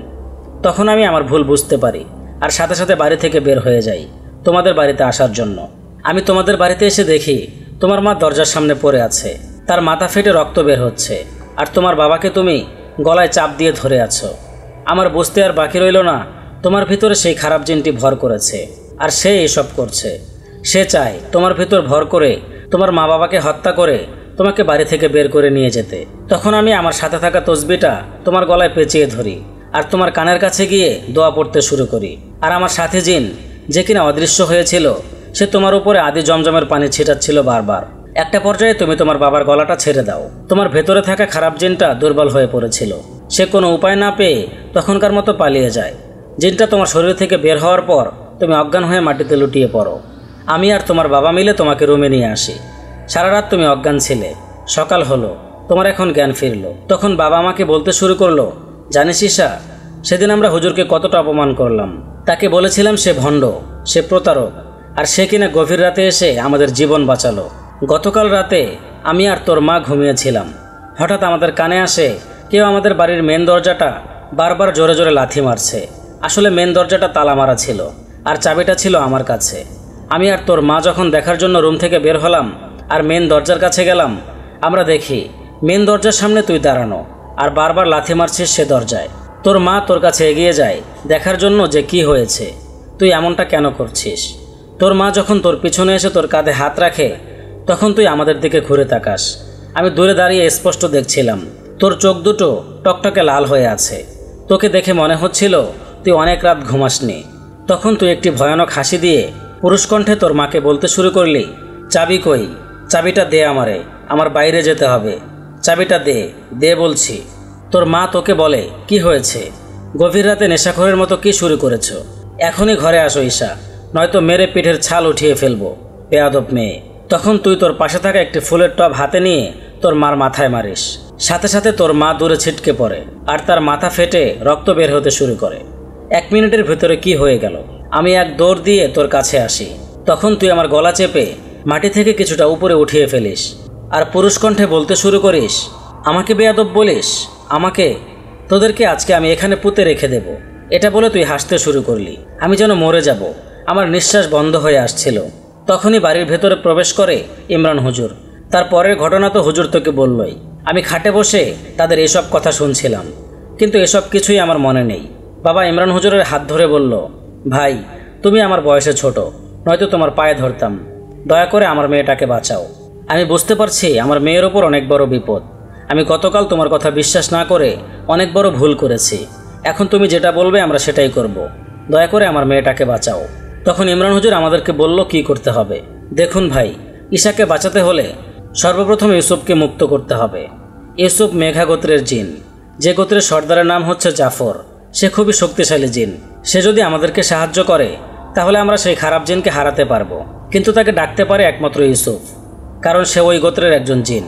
তখন আমি আমার ভুল বুঝতে পারি আর সাথে সাথে বাড়ি থেকে বের হয়ে যাই তোমাদের বাড়িতে আসার জন্য। আমি তোমাদের বাড়িতে এসে দেখি তোমার মা দরজার সামনে পড়ে আছে, তার মাথা ফেটে রক্ত বের হচ্ছে, আর তোমার বাবাকে তুমি গলায় চাপ দিয়ে ধরে আছো। আমার বুঝতে আর বাকি রইল না তোমার ভিতরে সেই খারাপ জিনটি ভর করেছে আর সে এসব করছে। সে চায় তোমার ভিতর ভর করে তোমার মা বাবাকে হত্যা করে তোমাকে বাড়ি থেকে বের করে নিয়ে যেতে। তখন আমি আমার সাথে থাকা তসবিটা তোমার গলায় পেঁচিয়ে ধরি আর তোমার কানের কাছে গিয়ে দোয়া পড়তে শুরু করি। আর আমার সাথী জিন যে কিনা অদৃশ্য হয়েছিল সে তোমার উপরে আদি জমজমের পানি ছিটাচ্ছিল বারবার। একটা পর্যায়ে তুমি তোমার বাবার গলাটা ছেড়ে দাও। তোমার ভেতরে থাকা খারাপ জিনটা দুর্বল হয়ে পড়েছিল। সে কোনো উপায় না পেয়ে তখনকার মতো পালিয়ে যায়। জিনটা তোমার শরীর থেকে বের হওয়ার পর তুমি অজ্ঞান হয়ে মাটিতে লুটিয়ে পড়ো। আমি আর তোমার বাবা মিলে তোমাকে রুমে নিয়ে আসি। সারা রাত তুমি অজ্ঞান ছিলে। সকাল হলো, তোমার এখন জ্ঞান ফিরল। তখন বাবা আমাকে বলতে শুরু করলো, জানিস ঈশা, সেদিন আমরা হুজুরকে কতটা অপমান করলাম। তাকে বলেছিলাম সে ভণ্ড, সে প্রতারক, আর সে কিনা গভীর রাতে এসে আমাদের জীবন বাঁচালো। গতকাল রাতে আমি আর তোর মা ঘুমিয়েছিলাম। হঠাৎ আমাদের কানে আসে কেউ আমাদের বাড়ির মেন দরজাটা বারবার জোরে জোরে লাথি মারছে। আসলে মেন দরজাটা তালা মারা ছিল আর চাবিটা ছিল আমার কাছে। আমি আর তোর মা যখন দেখার জন্য রুম থেকে বের হলাম আর মেন দরজার কাছে গেলাম, আমরা দেখি মেন দরজার সামনে তুই দাঁড়ানো আর বারবার লাথি মারছিস সে দরজায়। তোর মা তোর কাছে এগিয়ে যায় দেখার জন্য যে কি হয়েছে, তুই এমনটা কেন করছিস। তোর মা যখন তোর পিছনে এসে তোর কাঁধে হাত রাখে তখন তুই আমাদের দিকে ঘুরে তাকাস। আমি দূরে দাঁড়িয়ে স্পষ্ট দেখছিলাম তোর চোখ দুটো টকটকে লাল হয়ে আছে। তোকে দেখে মনে হচ্ছিল তুই অনেক রাত ঘুমাসনি। তখন তুই একটি ভয়ানক হাসি দিয়ে পুরুষকণ্ঠে তোর মাকে বলতে শুরু করলি, চাবি কই, চাবিটা দে আমারে, আমার বাইরে যেতে হবে, চাবিটা দে দে বলছি। তোর মা তোকে বলে, কি হয়েছে, গভীর রাতে নেশাখোরের মতো কি শুরু করেছ? এখনই ঘরে আসো ঈশা, নয়তো মেরে পিঠের ছাল উঠিয়ে ফেলবো, বেয়াদব মেয়ে। তখন তুই তোর পাশে থাকা একটি ফুলের টব হাতে নিয়ে তোর মার মাথায় মারিস। সাথে সাথে তোর মা দূরে ছিটকে পড়ে আর তার মাথা ফেটে রক্ত বের হতে শুরু করে। 1 মিনিটের ভেতরে কি হয়ে গেল, আমি এক দৌড় দিয়ে তোর কাছে আসি। তখন তুই আমার গলা চেপে মাটি থেকে কিছুটা উপরে উঠিয়ে ফেলিস আর পুরুষকণ্ঠে বলতে শুরু করিস, আমাকে বেয়াদব বলিস, আমাকে, তোদেরকে আজকে আমি এখানে পুঁতে রেখে দেব। এটা বলে তুই হাসতে শুরু করলি। আমি যেন মরে যাব, আমার নিঃশ্বাস বন্ধ হয়ে আসছিল। তখনই বাড়ির ভেতরে প্রবেশ করে ইমরান হুজুর। তার পরের ঘটনা তো হুজুর তোকে বললই। আমি খাটে বসে তাদের এসব কথা শুনছিলাম, কিন্তু এসব কিছুই আমার মনে নেই। বাবা ইমরান হুজুরের হাত ধরে বলল, ভাই তুমি আমার বয়সে ছোট, নয়তো তোমার পায়ে ধরতাম, দয়া করে আমার মেয়েটাকে বাঁচাও। আমি বুঝতে পারছি আমার মেয়ের ওপর অনেক বড় বিপদ। আমি গতকাল তোমার কথা বিশ্বাস না করে অনেক বড় ভুল করেছি। এখন তুমি যেটা বলবে আমরা সেটাই করব, দয়া করে আমার মেয়েটাকে বাঁচাও। তখন ইমরান হুজুর আমাদেরকে বলল কি করতে হবে। দেখুন ভাই, ঈশাকে বাঁচাতে হলে সর্বপ্রথম ইউসুফকে মুক্ত করতে হবে। ইউসুফ মেঘা গোত্রের জিন, যে গোত্রের সর্দারের নাম হচ্ছে জাফর। সে খুবই শক্তিশালী জিন। সে যদি আমাদেরকে সাহায্য করে তাহলে আমরা সেই খারাপ জিনকে হারাতে পারবো, কিন্তু তাকে ডাকতে পারে একমাত্র ইউসুফ, কারণ সে ওই গোত্রের একজন জিন।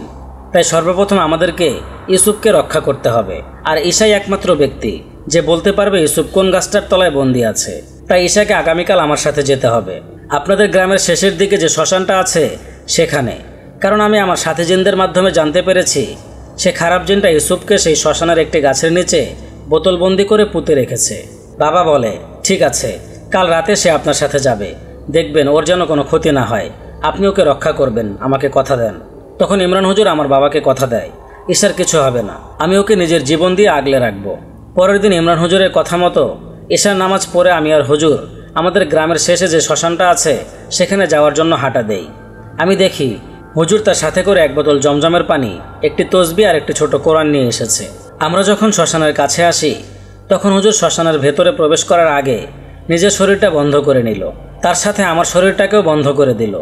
তাই সর্বপ্রথম আমাদেরকে ইউসুফকে রক্ষা করতে হবে। আর ঈশাই একমাত্র ব্যক্তি যে বলতে পারবে ইউসুফ কোন গাছটার তলায় বন্দী আছে। তাই ঈশাকে আগামীকাল আমার সাথে যেতে হবে আপনাদের গ্রামের শেষের দিকে যে শ্মশানটা আছে সেখানে, কারণ আমি আমার সাথী জিনদের মাধ্যমে জানতে পেরেছি সে খারাপ জিনটা ইউসুফকে সেই শ্মশানের একটি গাছের নিচে বোতলবন্দি করে পুঁতে রেখেছে। বাবা বলে, ঠিক আছে, কাল রাতে সে আপনার সাথে যাবে, দেখবেন ওর যেন কোনো ক্ষতি না হয়, আপনি ওকে রক্ষা করবেন, আমাকে কথা দেন। তখন ইমরান হুজুর আমার বাবাকে কথা দেয়, ঈশার কিছু হবে না, আমি ওকে নিজের জীবন দিয়ে আগলে রাখবো। পরের দিন ইমরান হুজুরের কথা মতো ঈশার নামাজ পড়ে আমি আর হুজুর আমাদের গ্রামের শেষে যে শ্মশানটা আছে সেখানে যাওয়ার জন্য হাঁটা দেই। আমি দেখি হুজুর তার সাথে করে 1 বোতল জমজমের পানি, একটি তসবি আর একটি ছোট কোরআন নিয়ে এসেছে। আমরা যখন শ্মশানের কাছে আসি তখন হুজুর শ্মশানের ভেতরে প্রবেশ করার আগে নিজের শরীরটা বন্ধ করে নিল, তার সাথে আমার শরীরটাকেও বন্ধ করে দিল।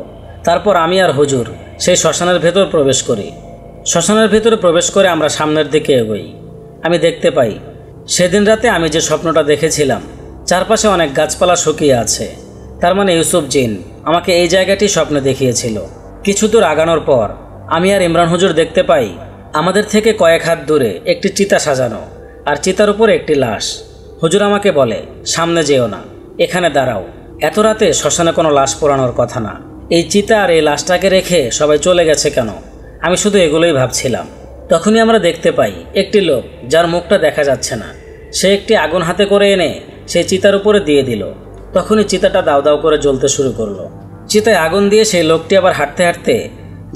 তারপর আমি আর হুজুর সেই শ্মশানের ভেতর প্রবেশ করি। শ্মশানের ভেতরে প্রবেশ করে আমরা সামনের দিকে এগোই। আমি দেখতে পাই সেদিন রাতে আমি যে স্বপ্নটা দেখেছিলাম চারপাশে অনেক গাছপালা শুকিয়ে আছে। তার মানে ইউসুফ জিন আমাকে এই জায়গাটি স্বপ্নে দেখিয়েছিল। কিছু দূর আগানোর পর আমি আর ইমরান হুজুর দেখতে পাই আমাদের থেকে কয়েক হাত দূরে একটি চিতা সাজানো, আর চিতার উপরে একটি লাশ। হুজুর আমাকে বলে, সামনে যেও না, এখানে দাঁড়াও, এত রাতে শ্মশানে কোনো লাশ পোড়ানোর কথা না। এই চিতা আর এই লাশটাকে রেখে সবাই চলে গেছে কেন? আমি শুধু এগুলোই ভাবছিলাম। তখনই আমরা দেখতে পাই একটি লোক যার মুখটা দেখা যাচ্ছে না, সে একটি আগুন হাতে করে এনে সেই চিতার উপরে দিয়ে দিল। তখনই চিতাটা দাউ দাউ করে জ্বলতে শুরু করলো। চিতায় আগুন দিয়ে সেই লোকটি আবার হাঁটতে হাঁটতে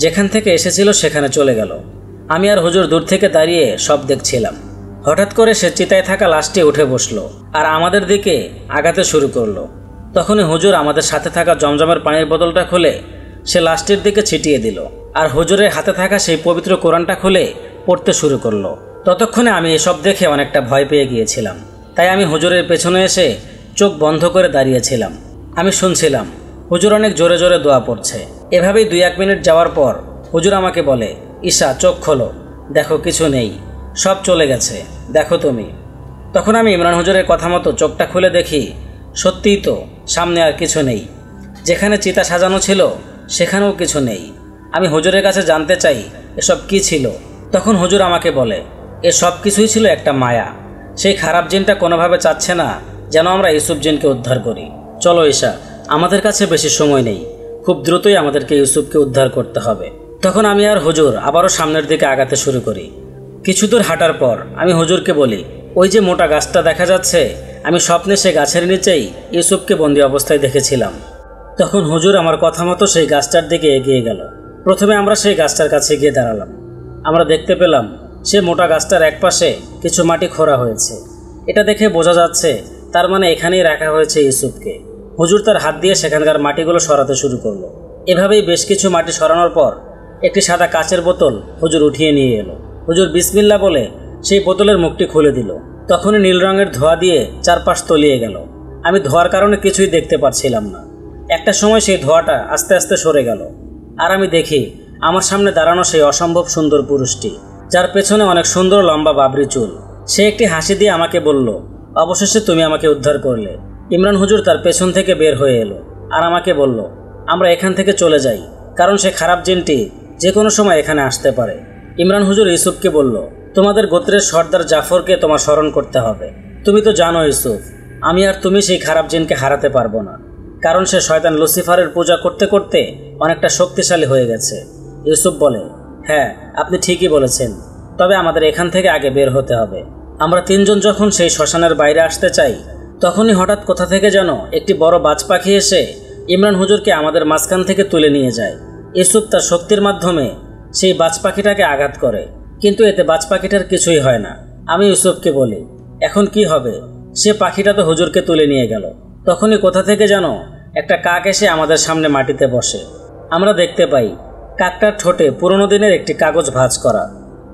যেখান থেকে এসেছিল সেখানে চলে গেল। আমি আর হুজুর দূর থেকে দাঁড়িয়ে সব দেখছিলাম। হঠাৎ করে সে চিতায় থাকা লাশটি উঠে বসলো আর আমাদের দিকে আগাতে শুরু করলো। তখনই হুজুর আমাদের সাথে থাকা জমজমের পানির বোতলটা খুলে সে লাশটির দিকে ছিটিয়ে দিল, আর হুজুরের হাতে থাকা সেই পবিত্র কোরআনটা খুলে পড়তে শুরু করলো। ততক্ষণে আমি এসব দেখে অনেকটা ভয় পেয়ে গিয়েছিলাম, তাই আমি হুজুরের পেছনে এসে চোখ বন্ধ করে দাঁড়িয়েছিলাম। আমি শুনছিলাম হুজুর অনেক জোরে জোরে দোয়া পড়ছে। এভাবেই 2-1 মিনিট যাওয়ার পর হুজুর আমাকে বলে, ঈশা চোখ খোলো, দেখো কিছু নেই, সব চলে গেছে, দেখো তুমি। তখন আমি ইমরান হুজুরের কথা মতো চোখটা খুলে দেখি, সত্যিই তো সামনে আর কিছু নেই। যেখানে চিতা সাজানো ছিল সেখানেও কিছু নেই। আমি হুজুরের কাছে জানতে চাই এসব কি ছিল। তখন হুজুর আমাকে বলে, এ সব কিছুই ছিল একটা মায়া। সেই খারাপ জিনটা কোনোভাবে চাচ্ছে না যেন আমরা ইউসুফ জিনকে উদ্ধার করি। চলো ঈশা, আমাদের কাছে বেশি সময় নেই, খুব দ্রুতই আমাদেরকে ইউসুফকে উদ্ধার করতে হবে। তখন আমি আর হুজুর আবারও সামনের দিকে আগাতে শুরু করি। কিছু দূর হাঁটার পর আমি হুজুরকে বলি, ওই যে মোটা গাছটা দেখা যাচ্ছে, আমি স্বপ্নে সে গাছের নিচেই ইউসুফকে বন্দি অবস্থায় দেখেছিলাম। তখন হুজুর আমার কথা মতো সেই গাছটার দিকে এগিয়ে গেল। প্রথমে আমরা সেই গাছটার কাছে গিয়ে দাঁড়ালাম। আমরা দেখতে পেলাম সে মোটা গাছটার একপাশে কিছু মাটি খোঁড়া হয়েছে। এটা দেখে বোঝা যাচ্ছে তার মানে এখানেই রাখা হয়েছে ইউসুফকে। হুজুর তার হাত দিয়ে সেখানকার মাটিগুলো সরাতে শুরু করলো। এভাবেই বেশ কিছু মাটি সরানোর পর একটি সাদা কাচের বোতল হুজুর উঠিয়ে নিয়ে এলো। হুজুর বিসমিল্লাহ বলে সেই বোতলের মুখটি খুলে দিল। তখনই নীল রঙের ধোঁয়া দিয়ে চারপাশ তলিয়ে গেল। আমি ধোঁয়ার কারণে কিছুই দেখতে পারছিলাম না। একটা সময় সেই ধোঁয়াটা আস্তে আস্তে সরে গেল, আর আমি দেখি আমার সামনে দাঁড়ানো সেই অসম্ভব সুন্দর পুরুষটি, যার পেছনে অনেক সুন্দর লম্বা বাবরি চুল। সে একটি হাসি দিয়ে আমাকে বলল, অবশেষে তুমি আমাকে উদ্ধার করলে। ইমরান হুজুর তার পেছন থেকে বের হয়ে এলো আর আমাকে বলল, আমরা এখান থেকে চলে যাই, কারণ সে খারাপ জিনটি যে কোনো সময় এখানে আসতে পারে। ইমরান হুজুর ইউসুফকে বলল, তোমাদের গোত্রের সর্দার জাফরকে তোমার স্মরণ করতে হবে। তুমি তো জানো ইউসুফ, আমি আর তুমি সেই খারাপ জিনকে হারাতে পারবো না, কারণ সে শয়তান লুসিফারের পূজা করতে করতে অনেকটা শক্তিশালী হয়ে গেছে। ইউসুফ বলে, হ্যাঁ আপনি ঠিকই বলেছেন, তবে আমাদের এখান থেকে আগে বের হতে হবে। আমরা তিনজন যখন সেই শ্মশানের বাইরে আসতে চাই, তখনই হঠাৎ কোথা থেকে যেন একটি বড় বাজ পাখি এসে ইমরান হুজুরকে আমাদের মাঝখান থেকে তুলে নিয়ে যায়। ইউসুফ তার শক্তির মাধ্যমে সেই বাজ পাখিটাকে আঘাত করে, কিন্তু এতে বাজ পাখিটার কিছুই হয় না। আমি ইউসুফকে বলি, এখন কি হবে? সে পাখিটা তো হুজুরকে তুলে নিয়ে গেল। তখনই কোথা থেকে যেন একটা কাক এসে আমাদের সামনে মাটিতে বসে। আমরা দেখতে পাই কাকটার ঠোঁটে পুরনো দিনের একটি কাগজ ভাঁজ করা।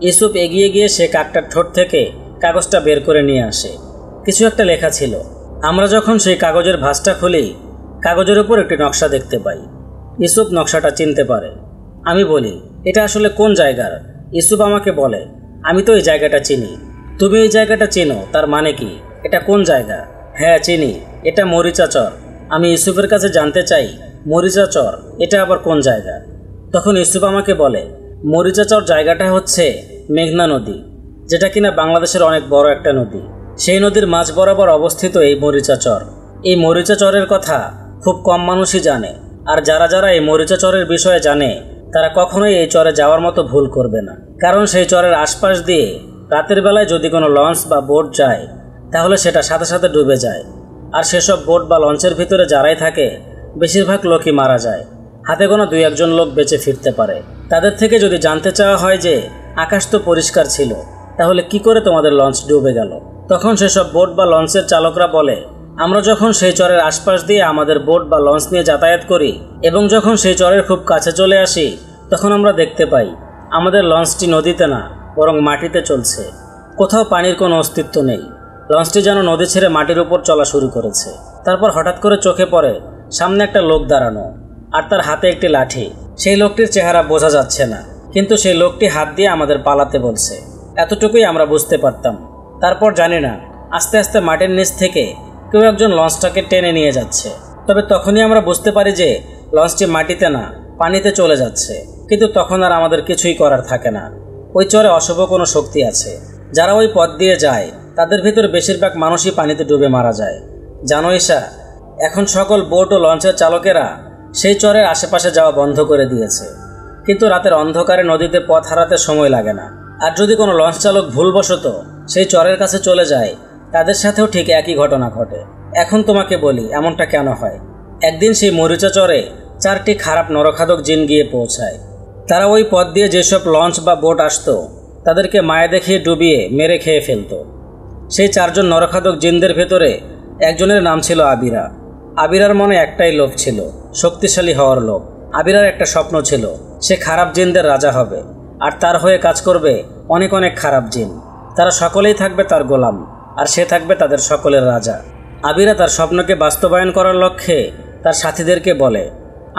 ইউসুফ এগিয়ে গিয়ে সে কাকটার ঠোঁট থেকে কাগজটা বের করে নিয়ে আসে। কিছু একটা লেখা ছিল। আমরা যখন সেই কাগজের ভাঁজটা খুলি, কাগজের উপর একটি নকশা দেখতে পাই। ইউসুফ নকশাটা চিনতে পারে। আমি বলি, এটা আসলে কোন জায়গার? ইউসুফ আমাকে বলে, আমি তো এই জায়গাটা চিনি। তুমি এই জায়গাটা চিনো, তার মানে কি? এটা কোন জায়গা? হ্যাঁ চিনি, এটা মরিচা চর। আমি ইউসুফের কাছে জানতে চাই, মরিচা চর এটা আবার কোন জায়গা? তখন ইউসুফ আমাকে বলে, মরিচা চর জায়গাটা হচ্ছে মেঘনা নদী, যেটা কিনা বাংলাদেশের অনেক বড় একটা নদী। সেই নদীর মাঝ বরাবর অবস্থিত এই মরিচা চর। এই মরিচা চরের কথা খুব কম মানুষই জানে, আর যারা যারা এই মরিচা চরের বিষয়ে জানে তারা কখনোই এই চরে যাওয়ার মতো ভুল করবে না, কারণ সেই চরের আশপাশ দিয়ে রাতের বেলায় যদি কোনো লঞ্চ বা বোট যায় তাহলে সেটা সাথে সাথে ডুবে যায়। আর সেসব বোট বা লঞ্চের ভিতরে যারাই থাকে বেশিরভাগ লোকই মারা যায়, হাতে গোনা 2-1 লোক বেঁচে ফিরতে পারে। তাদের থেকে যদি জানতে চাওয়া হয় যে আকাশ তো পরিষ্কার ছিল, তাহলে কি করে তোমাদের লঞ্চ ডুবে গেল, তখন সেসব বোট বা লঞ্চের চালকরা বলে, আমরা যখন সেই চরের আশপাশ দিয়ে আমাদের বোট বা লঞ্চ নিয়ে যাতায়াত করি এবং যখন সেই চরের খুব কাছে চলে আসি, তখন আমরা দেখতে পাই আমাদের লঞ্চটি নদীতে না বরং মাটিতে চলছে। কোথাও পানির কোনো অস্তিত্ব নেই। লঞ্চটি যেন নদী ছেড়ে মাটির উপর চলা শুরু করেছে। তারপর হঠাৎ করে চোখে পড়ে সামনে একটা লোক দাঁড়ানো, আর তার হাতে একটি লাঠি। সেই লোকটির চেহারা বোঝা যাচ্ছে না, কিন্তু সেই লোকটি হাত দিয়ে আমাদের পালাতে বলছে। এতটুকুই আমরা বুঝতে পারতাম। তারপর জানি না, আস্তে আস্তে মাটির নিচ থেকে কেউ একজন লঞ্চটাকে টেনে নিয়ে যাচ্ছে। তবে তখনই আমরা বুঝতে পারি যে লঞ্চটি মাটিতে না পানিতে চলে যাচ্ছে। কিন্তু তখন আর আমাদের কিছুই করার থাকে না। ওই চরে অশুভ কোনো শক্তি আছে। যারা ওই পথ দিয়ে যায় তাদের ভিতর বেশিরভাগ মানুষই পানিতে ডুবে মারা যায়। জানো ঈশা, এখন সকল বোট ও লঞ্চের চালকেরা সেই চরের আশেপাশে যাওয়া বন্ধ করে দিয়েছে। কিন্তু রাতের অন্ধকারে নদীতে পথ হারাতে সময় লাগে না। আর যদি কোনো লঞ্চ চালক ভুলবশত সেই চরের কাছে চলে যায়, তাদের সাথেও ঠিক একই ঘটনা ঘটে। এখন তোমাকে বলি এমনটা কেন হয়। একদিন সেই মরিচা চরে 4টি খারাপ নরখাদক জিন গিয়ে পৌঁছায়। তারা ওই পথ দিয়ে যেসব লঞ্চ বা বোট আসতো তাদেরকে মায়া দেখিয়ে ডুবিয়ে মেরে খেয়ে ফেলত। সেই 4 জন নরখাদক জিনদের ভেতরে একজনের নাম ছিল আবিরা। আবিরার মনে একটাই লোভ ছিল, শক্তিশালী হওয়ার লোভ। আবিরার একটা স্বপ্ন ছিল, সে খারাপ জিনদের রাজা হবে আর তার হয়ে কাজ করবে অনেক অনেক খারাপ জিন। তারা সকলেই থাকবে তার গোলাম, আর সে থাকবে তাদের সকলের রাজা। আবিরা তার স্বপ্নকে বাস্তবায়ন করার লক্ষ্যে তার সাথীদেরকে বলে,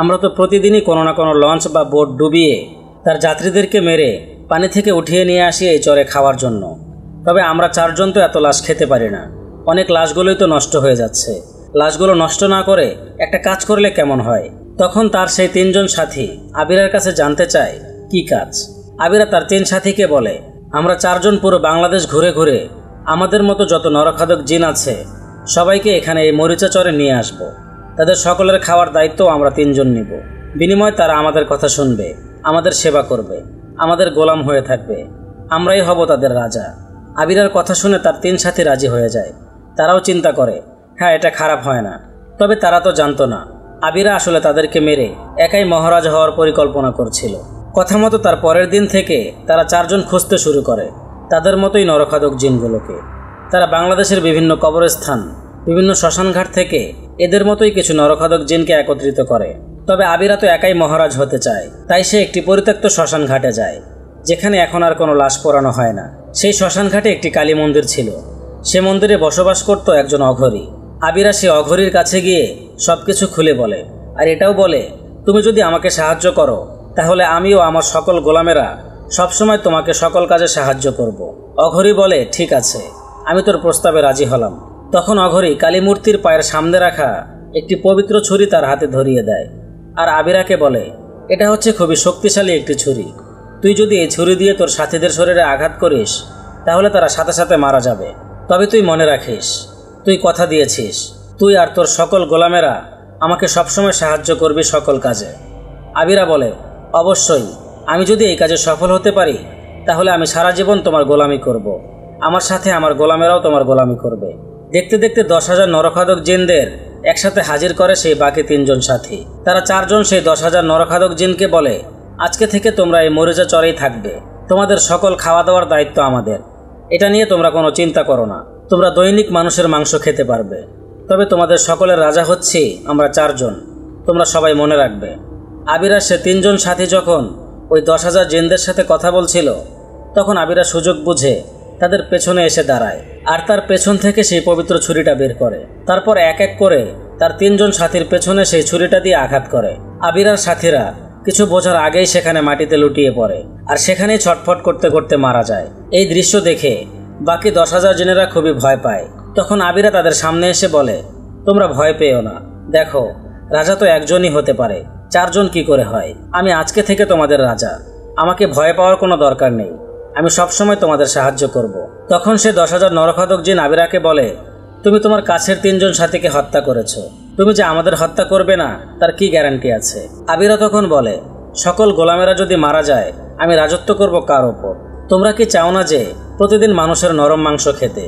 আমরা তো প্রতিদিনই কোনো না কোনো লঞ্চ বা বোট ডুবিয়ে তার যাত্রীদেরকে মেরে পানি থেকে উঠিয়ে নিয়ে আসি এই চরে খাওয়ার জন্য। তবে আমরা 4 জন তো এত লাশ খেতে পারি না, অনেক লাশগুলোই তো নষ্ট হয়ে যাচ্ছে। লাশগুলো নষ্ট না করে একটা কাজ করলে কেমন হয়? তখন তার সেই 3 জন সাথী আবিরার কাছে জানতে চায় কি কাজ। আবিরা তার 3 সাথীকে বলে, আমরা 4 জন পুরো বাংলাদেশ ঘুরে ঘুরে আমাদের মতো যত নরখাদক জিন আছে সবাইকে এখানে এই মরিচা চরে নিয়ে আসব। তাদের সকলের খাওয়ার দায়িত্ব আমরা 3 জন নিব। বিনিময়ে তারা আমাদের কথা শুনবে, আমাদের সেবা করবে, আমাদের গোলাম হয়ে থাকবে, আমরাই হব তাদের রাজা। আবিরার কথা শুনে তার 3 সাথী রাজি হয়ে যায়। তারাও চিন্তা করে, হ্যাঁ, এটা খারাপ হয় না। তবে তারা তো জানতো না আবিরা আসলে তাদেরকে মেরে একাই মহারাজ হওয়ার পরিকল্পনা করছিল। কথা মতো তার পরের দিন থেকে তারা 4 জন খুঁজতে শুরু করে তাদের মতোই নরখাদক জিনগুলোকে। তারা বাংলাদেশের বিভিন্ন কবরস্থান, বিভিন্ন শ্মশানঘাট থেকে এদের মতোই কিছু নরখাদক জিনকে একত্রিত করে। তবে আবিরা তো একাই মহারাজ হতে চায়, তাই সে একটি পরিত্যক্ত শ্মশান ঘাটে যায়, যেখানে এখন আর কোনো লাশ পোড়ানো হয় না। সেই শ্মশান ঘাটে একটি কালী মন্দির ছিল। সে মন্দিরে বসবাস করত একজন অঘরী। আবিরা সে অঘরীর কাছে গিয়ে সবকিছু খুলে বলে, আর এটাও বলে, তুমি যদি আমাকে সাহায্য করো তাহলে আমিও আমার সকল গোলামেরা সবসময় তোমাকে সকল কাজে সাহায্য করব। অঘরী বলে, ঠিক আছে, আমি তোর প্রস্তাবে রাজি হলাম। তখন অঘরী কালী মূর্তির পায়ের সামনে রাখা একটি পবিত্র ছুরি তার হাতে ধরিয়ে দেয়, আর আবিরাকে বলে, এটা হচ্ছে খুবই শক্তিশালী একটি ছুরি। তুই যদি এই ছুরি দিয়ে তোর সাথীদের শরীরে আঘাত করিস তাহলে তারা সাথে সাথে মারা যাবে। তবে তুই মনে রাখিস, তুই কথা দিয়েছিস তুই আর তোর সকল গোলামেরা আমাকে সবসময় সাহায্য করবি সকল কাজে। আবিরা বলে, অবশ্যই, আমি যদি এই কাজে সফল হতে পারি তাহলে আমি সারা জীবন তোমার গোলামি করব, আমার সাথে আমার গোলামেরাও তোমার গোলামি করবে। দেখতে দেখতে 10,000 নরখাদক জিনদের একসাথে হাজির করে সেই বাকি 3 জন সাথী। তারা 4 জন সেই 10,000 নরখাদক জিনকে বলে, আজকে থেকে তোমরা এই মরিচা চরেই থাকবে, তোমাদের সকল খাওয়া দাওয়ার দায়িত্ব আমাদের। এটা নিয়ে তোমরা কোনো চিন্তা করো না, তোমরা দৈনিক মানুষের মাংস খেতে পারবে। তবে তোমাদের সকলের রাজা হচ্ছি আমরা 4 জন, তোমরা সবাই মনে রাখবে। আবিরার সে 3 জন সাথী যখন ওই 10,000 জিনদের সাথে কথা বলছিল তখন আবিরা সুযোগ বুঝে তাদের পেছনে এসে দাঁড়ায়, আর তার পেছন থেকে সেই পবিত্র ছুরিটা বের করে। তারপর এক এক করে তার 3 জন সাথীর পেছনে সেই ছুরিটা দিয়ে আঘাত করে। আবিরার সাথীরা কিছু বোঝার আগেই সেখানে মাটিতে লুটিয়ে পড়ে, আর সেখানেই ছটফট করতে করতে মারা যায়। এই দৃশ্য দেখে বাকি 10,000 জিনেরা খুবই ভয় পায়। তখন আবিরা তাদের সামনে এসে বলে, তোমরা ভয় পেও না, দেখো রাজা তো একজনই হতে পারে, 4 জন কি করে হয়? আমি আজকে থেকে তোমাদের রাজা, আমাকে ভয় পাওয়ার কোনো দরকার নেই, আমি সবসময় তোমাদের সাহায্য করব। তখন সে 10,000 নরখাদক জিন আবিরাকে বলে, তুমি তোমার কাছের 3 জন সাথীকে হত্যা করেছো, তুমি যে আমাদের হত্যা করবে না তার কি গ্যারান্টি আছে? আবিরা তখন বলে, সকল গোলামেরা যদি মারা যায় আমি রাজত্ব করব কার ওপর? তোমরা কি চাও না যে প্রতিদিন মানুষের নরম মাংস খেতে?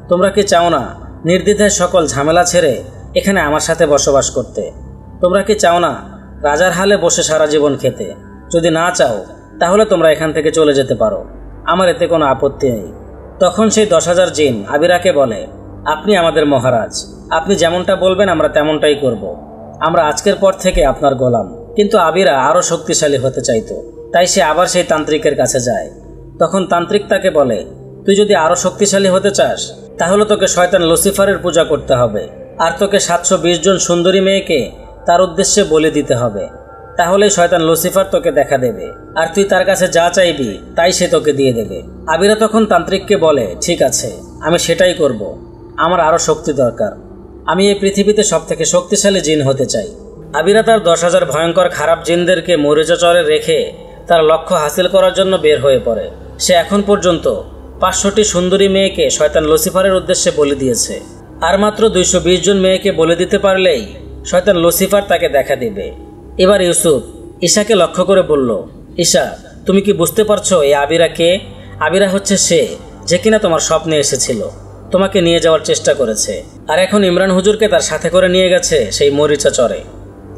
তোমরা কি চাও না নির্দ্বিধায় সকল ঝামেলা ছেড়ে এখানে আমার সাথে বসবাস করতে? তোমরা কি চাও না রাজার হালে বসে সারা জীবন খেতে? যদি না চাও তাহলে তোমরা এখান থেকে চলে যেতে পারো, আমার এতে কোনো আপত্তি নেই। তখন সেই 10,000 জিন আবিরাকে বলে, আপনি আমাদের মহারাজ, আপনি যেমনটা বলবেন আমরা তেমনটাই করব, আমরা আজকের পর থেকে আপনার গোলাম। কিন্তু আবিরা আরও শক্তিশালী হতে চাইতো, তাই সে আবার সেই তান্ত্রিকের কাছে যায়। তখন তান্ত্রিক তাকে বলে, তুই যদি আরও শক্তিশালী হতে চাস তাহলে তোকে শয়তান লুসিফারের পূজা করতে হবে, আর তোকে 720 জন সুন্দরী মেয়েকে তার উদ্দেশ্যে বলি দিতে হবে, তাহলেই শয়তান লুসিফার তোকে দেখা দেবে, আর তুই তার কাছে যা চাইবি তাই সে তোকে দিয়ে দেবে। আবিরা তখন তান্ত্রিককে বলে, ঠিক আছে, আমি সেটাই করব, আমার আরও শক্তি দরকার, আমি এই পৃথিবীতে সবথেকে শক্তিশালী জিন হতে চাই। আবিরা তার 10,000 ভয়ঙ্কর খারাপ জিনদেরকে মরিচা চরে রেখে তার লক্ষ্য হাসিল করার জন্য বের হয়ে পড়ে। সে এখন পর্যন্ত 500টি সুন্দরী মেয়েকে শয়তান লুসিফারের উদ্দেশ্যে বলি দিয়েছে, আর মাত্র 220 জন মেয়েকে বলে দিতে পারলেই শয়তান লুসিফার তাকে দেখা দেবে। এবার ইউসুফ ঈশাকে লক্ষ্য করে বলল, ঈশা, তুমি কি বুঝতে পারছো এই আবিরা কে? আবিরা হচ্ছে সে যে কিনা তোমার স্বপ্নে এসেছিল, তোমাকে নিয়ে যাওয়ার চেষ্টা করেছে, আর এখন ইমরান হুজুরকে তার সাথে করে নিয়ে গেছে সেই মরিচা চরে।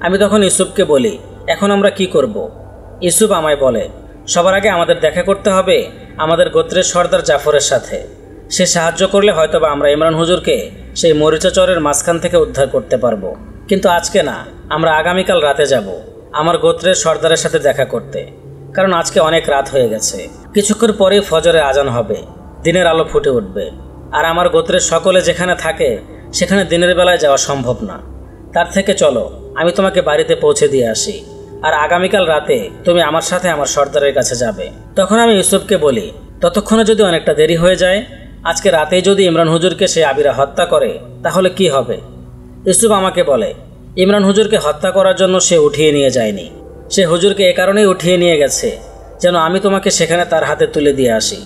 আমি তখন ইউসুফকে বলি, এখন আমরা কি করব? ইউসুফ আমায় বলে, সবার আগে আমাদের দেখা করতে হবে আমাদের গোত্রের সর্দার জাফরের সাথে। সে সাহায্য করলে হয়তোবা আমরা ইমরান হুজুরকে সেই মরিচা চরের মাঝখান থেকে উদ্ধার করতে পারবো। কিন্তু আজকে না, আমরা আগামীকাল রাতে যাব আমার গোত্রের সর্দারের সাথে দেখা করতে, কারণ আজকে অনেক রাত হয়ে গেছে। কিছুক্ষণ পরেই ফজরের আজান হবে, দিনের আলো ফুটে উঠবে, আর আমার গোত্রের সকলে যেখানে থাকে সেখানে দিনের বেলায় যাওয়া সম্ভব না। তার থেকে চলো আমি তোমাকে বাড়িতে পৌঁছে দিয়ে আসি, আর আগামীকাল রাতে তুমি আমার সাথে আমার সর্দারের কাছে যাবে। তখন আমি ইউসুফকে বলি, ততক্ষণে যদি অনেকটা দেরি হয়ে যায়, আজকে রাতেই যদি ইমরান হুজুরকে সে আবিরা হত্যা করে তাহলে কি হবে? ইউসুফ আমাকে বলে, ইমরান হুজুরকে হত্যা করার জন্য সে উঠিয়ে নিয়ে যায়নি, সে হুজুরকে এ কারণেই উঠিয়ে নিয়ে গেছে যেন আমি তোমাকে সেখানে তার হাতে তুলে দিয়ে আসি।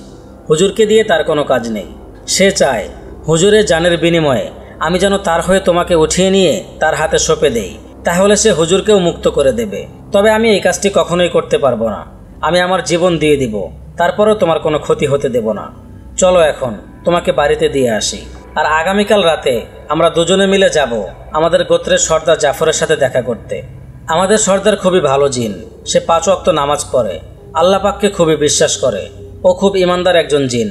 হুজুরকে দিয়ে তার কোনো কাজ নেই, সে চায় হুজুরের জানের বিনিময়ে আমি যেন তার হয়ে তোমাকে উঠিয়ে নিয়ে তার হাতে সঁপে দেই, তাহলে সে হুজুরকেও মুক্ত করে দেবে। তবে আমি এই কাজটি কখনোই করতে পারবো না, আমি আমার জীবন দিয়ে দিব, তারপরেও তোমার কোনো ক্ষতি হতে দেব না। চলো এখন তোমাকে বাড়িতে দিয়ে আসি, আর আগামীকাল রাতে আমরা দুজনে মিলে যাব আমাদের গোত্রের সর্দার জাফরের সাথে দেখা করতে। আমাদের সর্দার খুবই ভালো জিন, সে 5 ওয়াক্ত নামাজ পড়ে, আল্লাহ পাককে খুবই বিশ্বাস করে, ও খুব ইমানদার একজন জিন।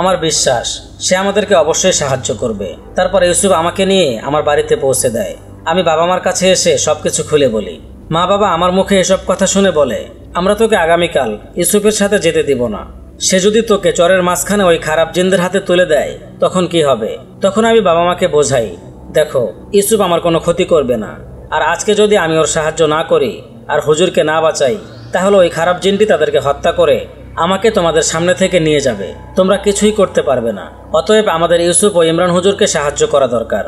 আমার বিশ্বাস সে আমাদেরকে অবশ্যই সাহায্য করবে। তারপর ইউসুফ আমাকে নিয়ে আমার বাড়িতে পৌঁছে দেয়। আমি বাবা মার কাছে এসে সবকিছু খুলে বলি। মা বাবা আমার মুখে এসব কথা শুনে বলে, আমরা তোকে আগামীকাল ইউসুফের সাথে যেতে দিব না, সে যদি তোকে চরের মাঝখানে ওই খারাপ জিনদের হাতে তুলে দেয় তখন কি হবে? তখন আমি বাবা মাকে বোঝাই, দেখো ইউসুফ আমার কোনো ক্ষতি করবে না, আর আজকে যদি আমি ওর সাহায্য না করি আর হুজুরকে না বাঁচাই তাহলে ওই খারাপ জিনটি তাদেরকে হত্যা করে আমাকে তোমাদের সামনে থেকে নিয়ে যাবে, তোমরা কিছুই করতে পারবে না। অতএব আমাদের ইউসুফ ও ইমরান হুজুরকে সাহায্য করা দরকার।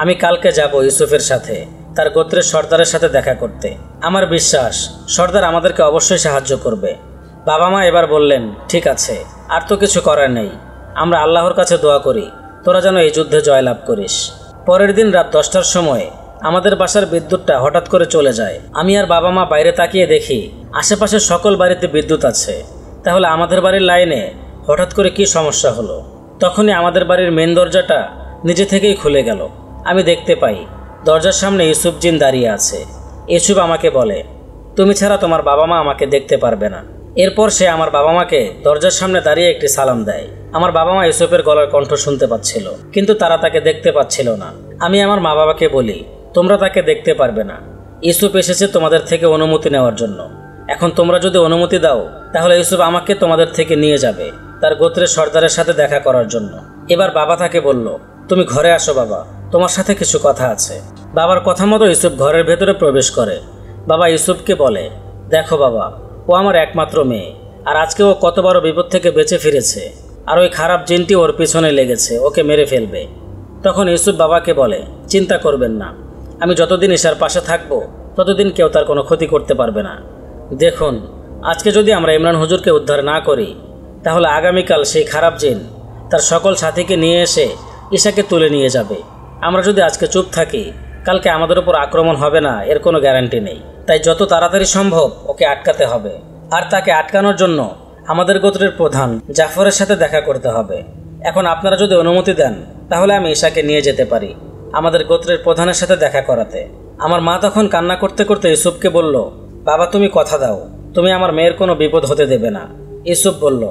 আমি কালকে যাব ইউসুফের সাথে তার গোত্রের সর্দারের সাথে দেখা করতে। আমার বিশ্বাস সর্দার আমাদেরকে অবশ্যই সাহায্য করবে। বাবা মা এবার বললেন, ঠিক আছে, আর তো কিছু করার নেই, আমরা আল্লাহর কাছে দোয়া করি তোরা যেন এই যুদ্ধে জয়লাভ করিস। পরের দিন রাত 10টার সময় আমাদের বাসার বিদ্যুৎটা হঠাৎ করে চলে যায়। আমি আর বাবা মা বাইরে তাকিয়ে দেখি আশেপাশের সকল বাড়িতে বিদ্যুৎ আছে, তাহলে আমাদের বাড়ির লাইনে হঠাৎ করে কি সমস্যা হলো? তখনই আমাদের বাড়ির মেন দরজাটা নিজে থেকেই খুলে গেল। আমি দেখতে পাই দরজার সামনে ইউসুফ জিন দাঁড়িয়ে আছে। ইউসুফ আমাকে বলে, তুমি ছাড়া তোমার বাবা মা আমাকে দেখতে পারবে না। এরপর সে আমার বাবা মাকে দরজার সামনে দাঁড়িয়ে একটি সালাম দেয়। আমার বাবা মা ইউসুফের গলার কণ্ঠ শুনতে পাচ্ছিল, কিন্তু তারা তাকে দেখতে পাচ্ছিল না। আমি আমার মা বাবাকে বলি, তোমরা তাকে দেখতে পারবে না, ইউসুফ এসেছে তোমাদের থেকে অনুমতি নেওয়ার জন্য। এখন তোমরা যদি অনুমতি দাও তাহলে ইউসুফ আমাকে তোমাদের থেকে নিয়ে যাবে তার গোত্রের সর্দারের সাথে দেখা করার জন্য। এবার বাবা তাকে বলল, তুমি ঘরে আসো বাবা, তোমার সাথে কিছু কথা আছে। বাবার কথা মতো ইউসুফ ঘরের ভেতরে প্রবেশ করে। বাবা ইউসুফকে বলে, দেখো বাবা, ও আমার একমাত্র মেয়ে, আর আজকে ও কত বড় বিপদ থেকে বেঁচে ফিরেছে, আর ওই খারাপ জিনটি ওর পিছনে লেগেছে, ওকে মেরে ফেলবে। তখন ইউসুফ বাবাকে বলে, চিন্তা করবেন না, আমি যতদিন ঈশার পাশে থাকবো ততদিন কেউ তার কোনো ক্ষতি করতে পারবে না। দেখুন, আজকে যদি আমরা ইমরান হুজুরকে উদ্ধার না করি তাহলে আগামীকাল সেই খারাপ জিন তার সকল সাথীকে নিয়ে এসে ঈশাকে তুলে নিয়ে যাবে। আমরা যদি আজকে চুপ থাকি কালকে আমাদের উপর আক্রমণ হবে না এর কোনো গ্যারান্টি নেই। তাই যত তাড়াতাড়ি সম্ভব ওকে আটকাতে হবে, আর তাকে আটকানোর জন্য আমাদের গোত্রের প্রধান জাফরের সাথে দেখা করতে হবে। এখন আপনারা যদি অনুমতি দেন তাহলে আমি ঈশাকে নিয়ে যেতে পারি আমাদের গোত্রের প্রধানের সাথে দেখা করাতে। আমার মা তখন কান্না করতে করতে ইউসুফকে বলল, বাবা তুমি কথা দাও, তুমি আমার মেয়ের কোনো বিপদ হতে দেবে না। ইউসুফ বলল,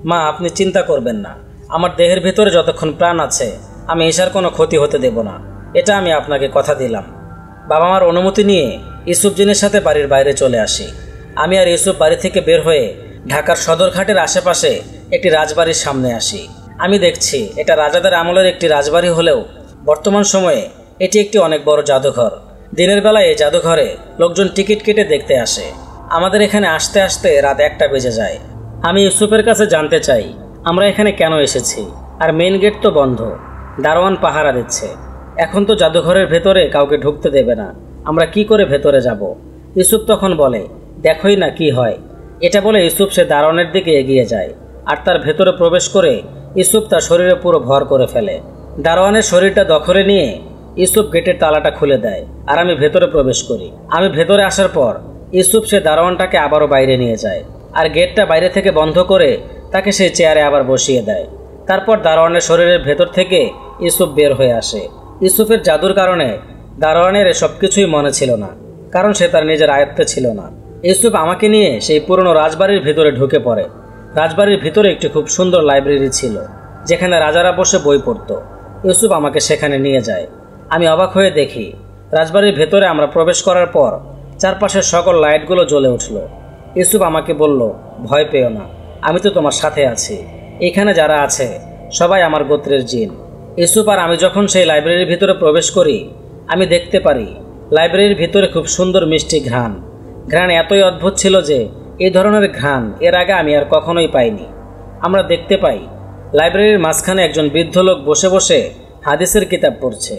মা আপনি চিন্তা করবেন না, আমার দেহের ভেতরে যতক্ষণ প্রাণ আছে আমি ঈশার কোনো ক্ষতি হতে দেব না, এটা আমি আপনাকে কথা দিলাম। বাবা মার অনুমতি নিয়ে ইউসুফ জিনের সাথে বাড়ির বাইরে চলে আসি। আমি আর ইউসুফ বাড়ি থেকে বের হয়ে ঢাকার সদরঘাটের আশেপাশে একটি রাজবাড়ির সামনে আসি। আমি দেখছি এটা রাজাদের আমলের একটি রাজবাড়ি হলেও বর্তমান সময়ে এটি একটি অনেক বড় জাদুঘর। দিনের বেলায় এই জাদুঘরে লোকজন টিকিট কেটে দেখতে আসে। আমাদের এখানে আসতে আসতে রাত 1টা বেজে যায়। আমি ইউসুফের কাছে জানতে চাই আমরা এখানে কেন এসেছি, আর মেইন গেট তো বন্ধ, দারোয়ান পাহারা দিচ্ছে। এখন তো জাদুঘরের ভেতরে কাউকে ঢুকতে দেবে না, আমরা কি করে ভেতরে যাব? ইউসুফ তখন বলে, দেখোই না কি হয়। এটা বলে ইউসুফ সে দারোয়ানের দিকে এগিয়ে যায়, আর তার ভেতরে প্রবেশ করে ইউসুফ তার শরীরে পুরো ভর করে ফেলে। দারোয়ানের শরীরটা দখলে নিয়ে ইউসুফ গেটের তালাটা খুলে দেয়, আর আমি ভেতরে প্রবেশ করি। আমি ভেতরে আসার পর ইউসুফ সে দারোয়ানটাকে আবারও বাইরে নিয়ে যায়, আর গেটটা বাইরে থেকে বন্ধ করে তাকে সেই চেয়ারে আবার বসিয়ে দেয়। তারপর দারোয়ানের শরীরের ভেতর থেকে ইউসুফ বের হয়ে আসে। ইউসুফের জাদুর কারণে দারোয়ানের সব কিছুই মনে ছিল না, কারণ সে তার নিজের আয়ত্তে ছিল না। ইউসুফ আমাকে নিয়ে সেই পুরনো রাজবাড়ির ভিতরে ঢুকে পড়ে। রাজবাড়ির ভিতরে একটি খুব সুন্দর লাইব্রেরি ছিল, যেখানে রাজারা বসে বই পড়ত। ইউসুফ আমাকে সেখানে নিয়ে যায়। আমি অবাক হয়ে দেখি রাজবাড়ির ভেতরে আমরা প্রবেশ করার পর চারপাশের সকল লাইটগুলো জ্বলে উঠল। ইউসুফ আমাকে বলল, ভয় পেও না, আমি তো তোমার সাথে আছি। এখানে যারা আছে সবাই আমার গোত্রের জিন। ইউসুফ আর আমি যখন সেই লাইব্রেরির ভিতরে প্রবেশ করি আমি দেখতে পারি লাইব্রেরির ভিতরে খুব সুন্দর মিষ্টি ঘ্রাণ। ঘ্রাণ এতই অদ্ভুত ছিল যে এই ধরনের ঘ্রাণ এর আগে আমি আর কখনোই পাইনি। আমরা দেখতে পাই লাইব্রেরির মাঝখানে একজন বৃদ্ধ লোক বসে বসে হাদিসের কিতাব পড়ছে।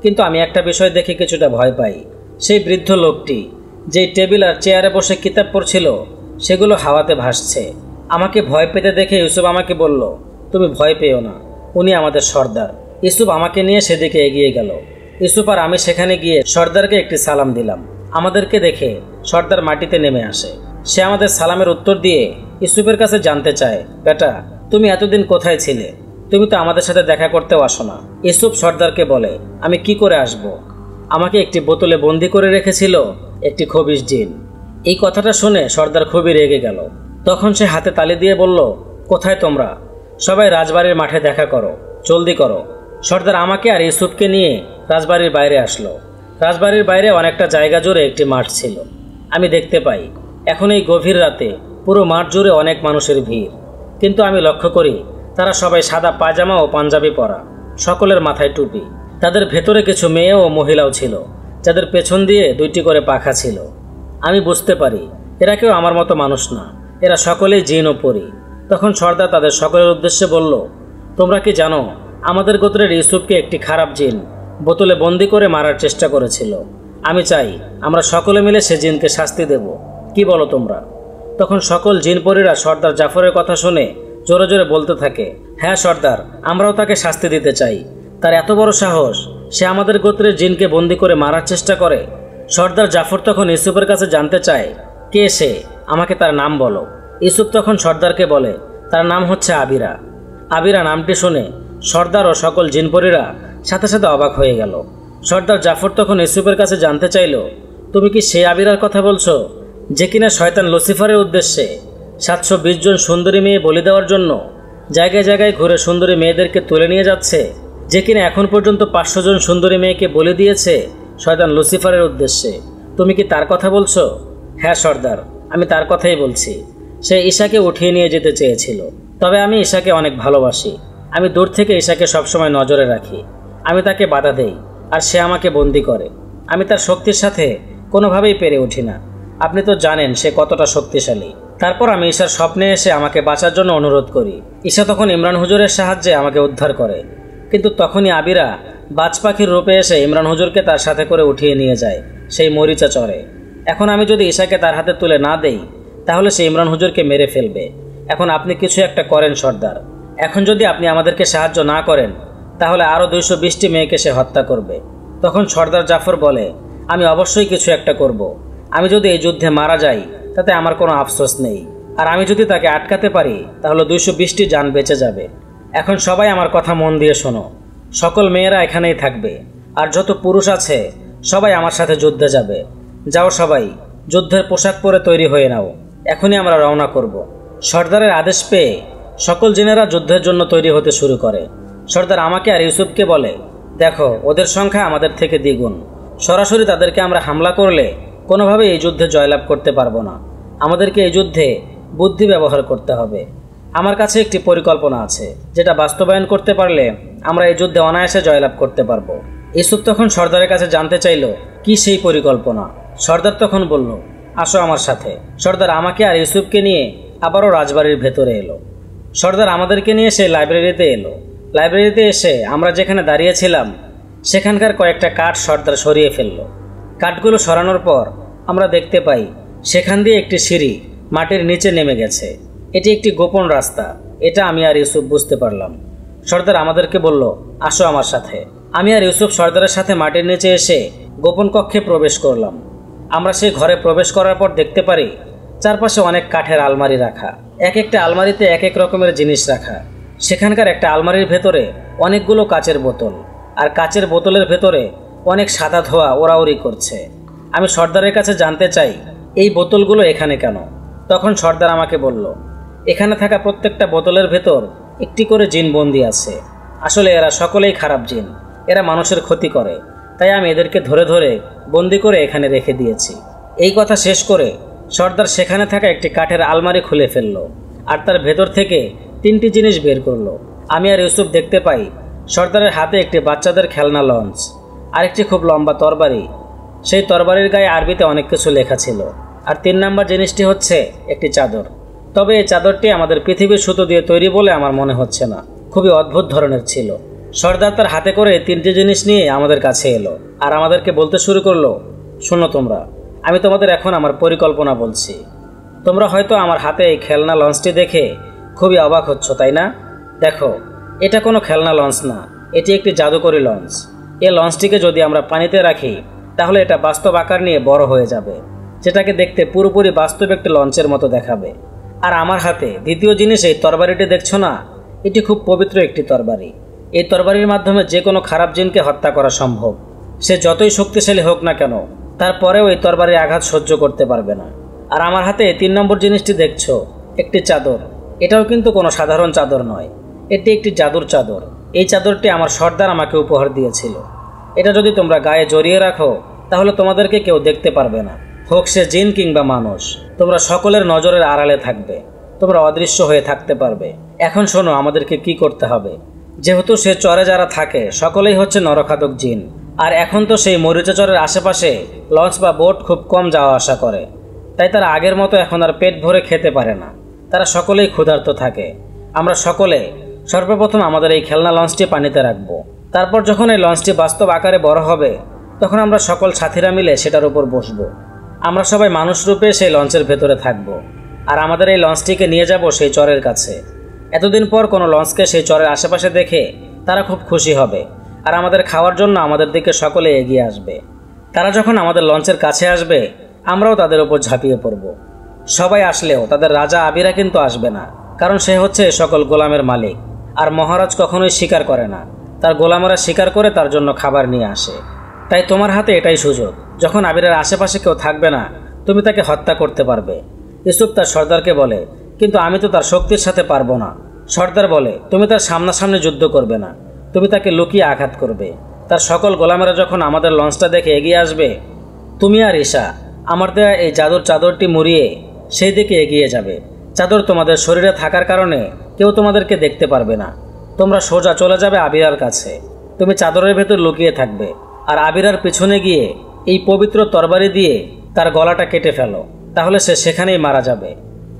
কিন্তু আমি একটা বিষয় দেখে কিছুটা ভয় পাই। সেই বৃদ্ধ লোকটি যেই টেবিল আর চেয়ারে বসে কিতাব পড়ছিল সেগুলো হাওয়াতে ভাসছে। আমাকে ভয় পেতে দেখে ইউসুফ আমাকে বলল, তুমি ভয় পেও না, উনি আমাদের সর্দার। ইউসুফ আমাকে নিয়ে সেদিকে এগিয়ে গেল। ইউসুফ আর আমি সেখানে গিয়ে সর্দারকে একটি সালাম দিলাম। আমাদেরকে দেখে সর্দার মাটিতে নেমে আসে। সে আমাদের সালামের উত্তর দিয়ে ইউসুফের কাছে জানতে চায়, বেটা তুমি এতদিন কোথায় ছিলে? তুমি তো আমাদের সাথে দেখা করতেও আসো না। ইউসুফ সর্দারকে বলে, আমি কি করে আসব? আমাকে একটি বোতলে বন্দি করে রেখেছিল একটি খবিশ জিন। এই কথাটা শুনে সর্দার খুবই রেগে গেল। তখন সে হাতে তালি দিয়ে বলল, কোথায় তোমরা? সবাই রাজবাড়ির মাঠে দেখা করো, জলদি করো। সর্দার আমাকে আর ইউসুফকে নিয়ে রাজবাড়ির বাইরে আসলো। রাজবাড়ির বাইরে অনেকটা জায়গা জুড়ে একটি মাঠ ছিল। আমি দেখতে পাই এখন এই গভীর রাতে পুরো মাঠ জুড়ে অনেক মানুষের ভিড়। কিন্তু আমি লক্ষ্য করি তারা সবাই সাদা পায়জামা ও পাঞ্জাবি পরা, সকলের মাথায় টুপি। তাদের ভেতরে কিছু মেয়ে ও মহিলাও ছিল, যাদের পেছন দিয়ে 2টি করে পাখা ছিল। আমি বুঝতে পারি এরা কেউ আমার মতো মানুষ না, এরা সকলেই জিন ও পরী। তখন সর্দার তাদের সকলের উদ্দেশ্যে বলল, তোমরা কি জানো আমাদের গোত্রের ইউসুফকে একটি খারাপ জিন বোতলে বন্দি করে মারার চেষ্টা করেছিল। আমি চাই আমরা সকলে মিলে সে জিনকে শাস্তি দেব। কি বলো তোমরা? তখন সকল জিনপরীরা সর্দার জাফরের কথা শুনে জোরে জোরে বলতে থাকে, হ্যাঁ সর্দার, আমরাও তাকে শাস্তি দিতে চাই। তার এত বড় সাহস, সে আমাদের গোত্রের জিনকে বন্দি করে মারার চেষ্টা করে। সর্দার জাফর তখন ইউসুফের কাছে জানতে চায়, কে সে? আমাকে তার নাম বলো। ইউসুফ তখন সর্দারকে বলে, তার নাম হচ্ছে আবিরা। আবিরা নামটি শুনে সর্দার ও সকল জিনপরীরা সাথে সাথে অবাক হয়ে গেল। সর্দার জাফর তখন ইউসুফের কাছে জানতে চাইল, তুমি কি সেই আবিরার কথা বলছো যে কিনা শয়তান লুসিফারের উদ্দেশ্যে 720 জন সুন্দরী মেয়ে বলি দেওয়ার জন্য জায়গায় জায়গায় ঘুরে সুন্দরী মেয়েদেরকে তুলে নিয়ে যাচ্ছে, যে কিনা এখন পর্যন্ত 500 জন সুন্দরী মেয়েকে বলি দিয়েছে শয়তান লুসিফারের উদ্দেশ্যে? তুমি কি তার কথা বলছো? হ্যাঁ সর্দার, আমি তার কথাই বলছি। সে ঈশাকে উঠিয়ে নিয়ে যেতে চেয়েছিল, তবে আমি ঈশাকে অনেক ভালোবাসি। আমি দূর থেকে ঈশাকে সবসময় নজরে রাখি। আমি তাকে বাধা দেই আর সে আমাকে বন্দি করে। আমি তার শক্তির সাথে কোনোভাবেই পেরে উঠি না। আপনি তো জানেন সে কতটা শক্তিশালী। তারপর আমি ঈশার স্বপ্নে এসে আমাকে বাঁচার জন্য অনুরোধ করি। ঈশা তখন ইমরান হুজুরের সাহায্যে আমাকে উদ্ধার করে। কিন্তু তখনই আবিরা বাজ পাখির রূপে এসে ইমরান হুজুরকে তার সাথে করে উঠিয়ে নিয়ে যায় সেই মরিচা চরে। এখন আমি যদি ঈশাকে তার হাতে তুলে না দেই তাহলে সে ইমরান হুজুরকে মেরে ফেলবে। এখন আপনি কিছু একটা করেন সর্দার। এখন যদি আপনি আমাদেরকে সাহায্য না করেন তাহলে আরও 220টি মেয়েকে সে হত্যা করবে। তখন সর্দার জাফর বলে, আমি অবশ্যই কিছু একটা করব। আমি যদি এই যুদ্ধে মারা যাই তাতে আমার কোনো আফসোস নেই, আর আমি যদি তাকে আটকাতে পারি তাহলে 220টি জান বেঁচে যাবে। এখন সবাই আমার কথা মন দিয়ে শোনো। সকল মেয়েরা এখানেই থাকবে, আর যত পুরুষ আছে সবাই আমার সাথে যুদ্ধে যাবে। যাও সবাই যুদ্ধের পোশাক পরে তৈরি হয়ে নাও, এখনই আমরা রওনা করব। সর্দারের আদেশ পেয়ে সকল জিনেরা যুদ্ধের জন্য তৈরি হতে শুরু করে। সর্দার আমাকে আর ইউসুফকে বলে, দেখো ওদের সংখ্যা আমাদের থেকে দ্বিগুণ। সরাসরি তাদেরকে আমরা হামলা করলে কোনোভাবে এই যুদ্ধে জয়লাভ করতে পারবো না। আমাদেরকে এই যুদ্ধে বুদ্ধি ব্যবহার করতে হবে। আমার কাছে একটি পরিকল্পনা আছে, যেটা বাস্তবায়ন করতে পারলে আমরা এই যুদ্ধে অনায়াসে জয়লাভ করতে পারবো। ইউসুফ তখন সর্দারের কাছে জানতে চাইল, কি সেই পরিকল্পনা? সর্দার তখন বলল, আসো আমার সাথে। সর্দার আমাকে আর ইউসুফকে নিয়ে আবারও রাজবাড়ির ভেতরে এলো। সর্দার আমাদেরকে নিয়ে সে লাইব্রেরিতে এলো। লাইব্রেরিতে এসে আমরা যেখানে দাঁড়িয়েছিলাম সেখানকার কয়েকটা কাঠ সর্দার সরিয়ে ফেলল। কাঠগুলো সরানোর পর আমরা দেখতে পাই সেখান দিয়ে একটি সিঁড়ি মাটির নিচে নেমে গেছে। এটি একটি গোপন রাস্তা, এটা আমি আর ইউসুফ বুঝতে পারলাম। সর্দার আমাদেরকে বলল, আসো আমার সাথে। আমি আর ইউসুফ সর্দারের সাথে মাটির নিচে এসে গোপন কক্ষে প্রবেশ করলাম। আমরা সেই ঘরে প্রবেশ করার পর দেখতে পারি চারপাশে অনেক কাঠের আলমারি রাখা, এক একটা আলমারিতে এক এক রকমের জিনিস রাখা। সেখানকার একটা আলমারির ভেতরে অনেকগুলো কাচের বোতল, আর কাচের বোতলের ভেতরে অনেক সাদা ধোঁয়া ওড়াউড়ি করছে। আমি সর্দারের কাছে জানতে চাই, এই বোতলগুলো এখানে কেন? তখন সর্দার আমাকে বলল, এখানে থাকা প্রত্যেকটা বোতলের ভেতর একটি করে জিন বন্দি আছে। আসলে এরা সকলেই খারাপ জিন, এরা মানুষের ক্ষতি করে, তাই আমি এদেরকে ধরে ধরে বন্দি করে এখানে রেখে দিয়েছি। এই কথা শেষ করে সর্দার সেখানে থাকা একটি কাঠের আলমারি খুলে ফেললো, আর তার ভেতর থেকে 3টি জিনিস বের করলো। আমি আর ইউসুফ দেখতে পাই সর্দারের হাতে একটি বাচ্চাদের খেলনা লঞ্চ, আরেকটি খুব লম্বা তরবারি, সেই তরবারির গায়ে আরবিতে অনেক কিছু লেখা ছিল। আর 3 নম্বর জিনিসটি হচ্ছে একটি চাদর। তবে এই চাদরটি আমাদের পৃথিবীর সুতো দিয়ে তৈরি বলে আমার মনে হচ্ছে না, খুবই অদ্ভুত ধরনের ছিল। সর্দার তার হাতে করে 3টি জিনিস নিয়ে আমাদের কাছে এলো আর আমাদেরকে বলতে শুরু করলো, শোনো তোমরা, আমি তোমাদের এখন আমার পরিকল্পনা বলছি। তোমরা হয়তো আমার হাতে এই খেলনা লঞ্চটি দেখে খুবই অবাক হচ্ছ, তাই না? দেখো, এটা কোনো খেলনা লঞ্চ না, এটি একটি জাদুকরী লঞ্চ। এই লঞ্চটিকে যদি আমরা পানিতে রাখি তাহলে এটা বাস্তব আকার নিয়ে বড় হয়ে যাবে, যেটাকে দেখতে পুরোপুরি বাস্তব একটি লঞ্চের মতো দেখাবে। আর আমার হাতে দ্বিতীয় জিনিস এই তরবারিটি দেখছো না, এটি খুব পবিত্র একটি তরবারি। এই তরবারির মাধ্যমে যে কোনো খারাপ জিনকে হত্যা করা সম্ভব। সে যতই শক্তিশালী হোক না কেন, তারপরেও এই তরবারির আঘাত সহ্য করতে পারবে না। আর আমার হাতে 3 নম্বর জিনিসটি দেখছো, একটি চাদর। এটাও কিন্তু কোনো সাধারণ চাদর নয়, এটি একটি জাদুর চাদর। এই চাদরটি আমার সর্দার আমাকে উপহার দিয়েছিল। এটা যদি তোমরা গায়ে জড়িয়ে রাখো তাহলে তোমাদেরকে কেউ দেখতে পারবে না, হোক সে জিন কিংবা মানুষ। তোমরা সকলের নজরের আড়ালে থাকবে, তোমরা অদৃশ্য হয়ে থাকতে পারবে। এখন শোনো আমাদেরকে কি করতে হবে। যেহেতু সে চরে যারা থাকে সকলেই হচ্ছে নরখাদক জিন, আর এখন তো সেই মরিচা চরের আশেপাশে লঞ্চ বা বোট খুব কম যাওয়া আসা করে, তাই তারা আগের মতো এখন আর পেট ভরে খেতে পারে না। তারা সকলেই ক্ষুধার্ত থাকে। আমরা সকলে সর্বপ্রথম আমাদের এই খেলনা লঞ্চটি পানিতে রাখব। তারপর যখন এই লঞ্চটি বাস্তব আকারে বড় হবে তখন আমরা সকল সাথীরা মিলে সেটার উপর বসব। আমরা সবাই মানুষ রূপে সেই লঞ্চের ভেতরে থাকব আর আমাদের এই লঞ্চটিকে নিয়ে যাব সেই চরের কাছে। এতদিন পর কোনো লঞ্চকে সেই চরের আশেপাশে দেখে তারা খুব খুশি হবে আর আমাদের খাওয়ার জন্য আমাদের দিকে সকলে এগিয়ে আসবে। তারা যখন আমাদের লঞ্চের কাছে আসবে আমরাও তাদের উপর ঝাঁপিয়ে পড়ব। সবাই আসলেও তাদের রাজা আবিরা কিন্তু আসবে না, কারণ সে হচ্ছে সকল গোলামের মালিক। আর মহারাজ কখনোই শিকার করে না, তার গোলামেরা শিকার করে তার জন্য খাবার নিয়ে আসে। তাই তোমার হাতে এটাই সুযোগ, যখন আবিরের আশেপাশে কেউ থাকবে না তুমি তাকে হত্যা করতে পারবে। ইউসুফ তার সর্দারকে বলে, কিন্তু আমি তো তার শক্তির সাথে পারবো না। সর্দার বলে, তুমি তার সামনাসামনি যুদ্ধ করবে না, তুমি তাকে লুকিয়ে আঘাত করবে। তার সকল গোলামেরা যখন আমাদের লঞ্চটা দেখে এগিয়ে আসবে তুমি আর ঈশা আমার দেয়া এই জাদুর চাদরটি মুড়িয়ে সেই দিকে এগিয়ে যাবে। চাদর তোমাদের শরীরে থাকার কারণে কেউ তোমাদেরকে দেখতে পারবে না। তোমরা সোজা চলে যাবে আবিরার কাছে। তুমি চাদরের ভেতর লুকিয়ে থাকবে আর আবিরার পিছনে গিয়ে এই পবিত্র তরবারি দিয়ে তার গলাটা কেটে ফেলো, তাহলে সে সেখানেই মারা যাবে।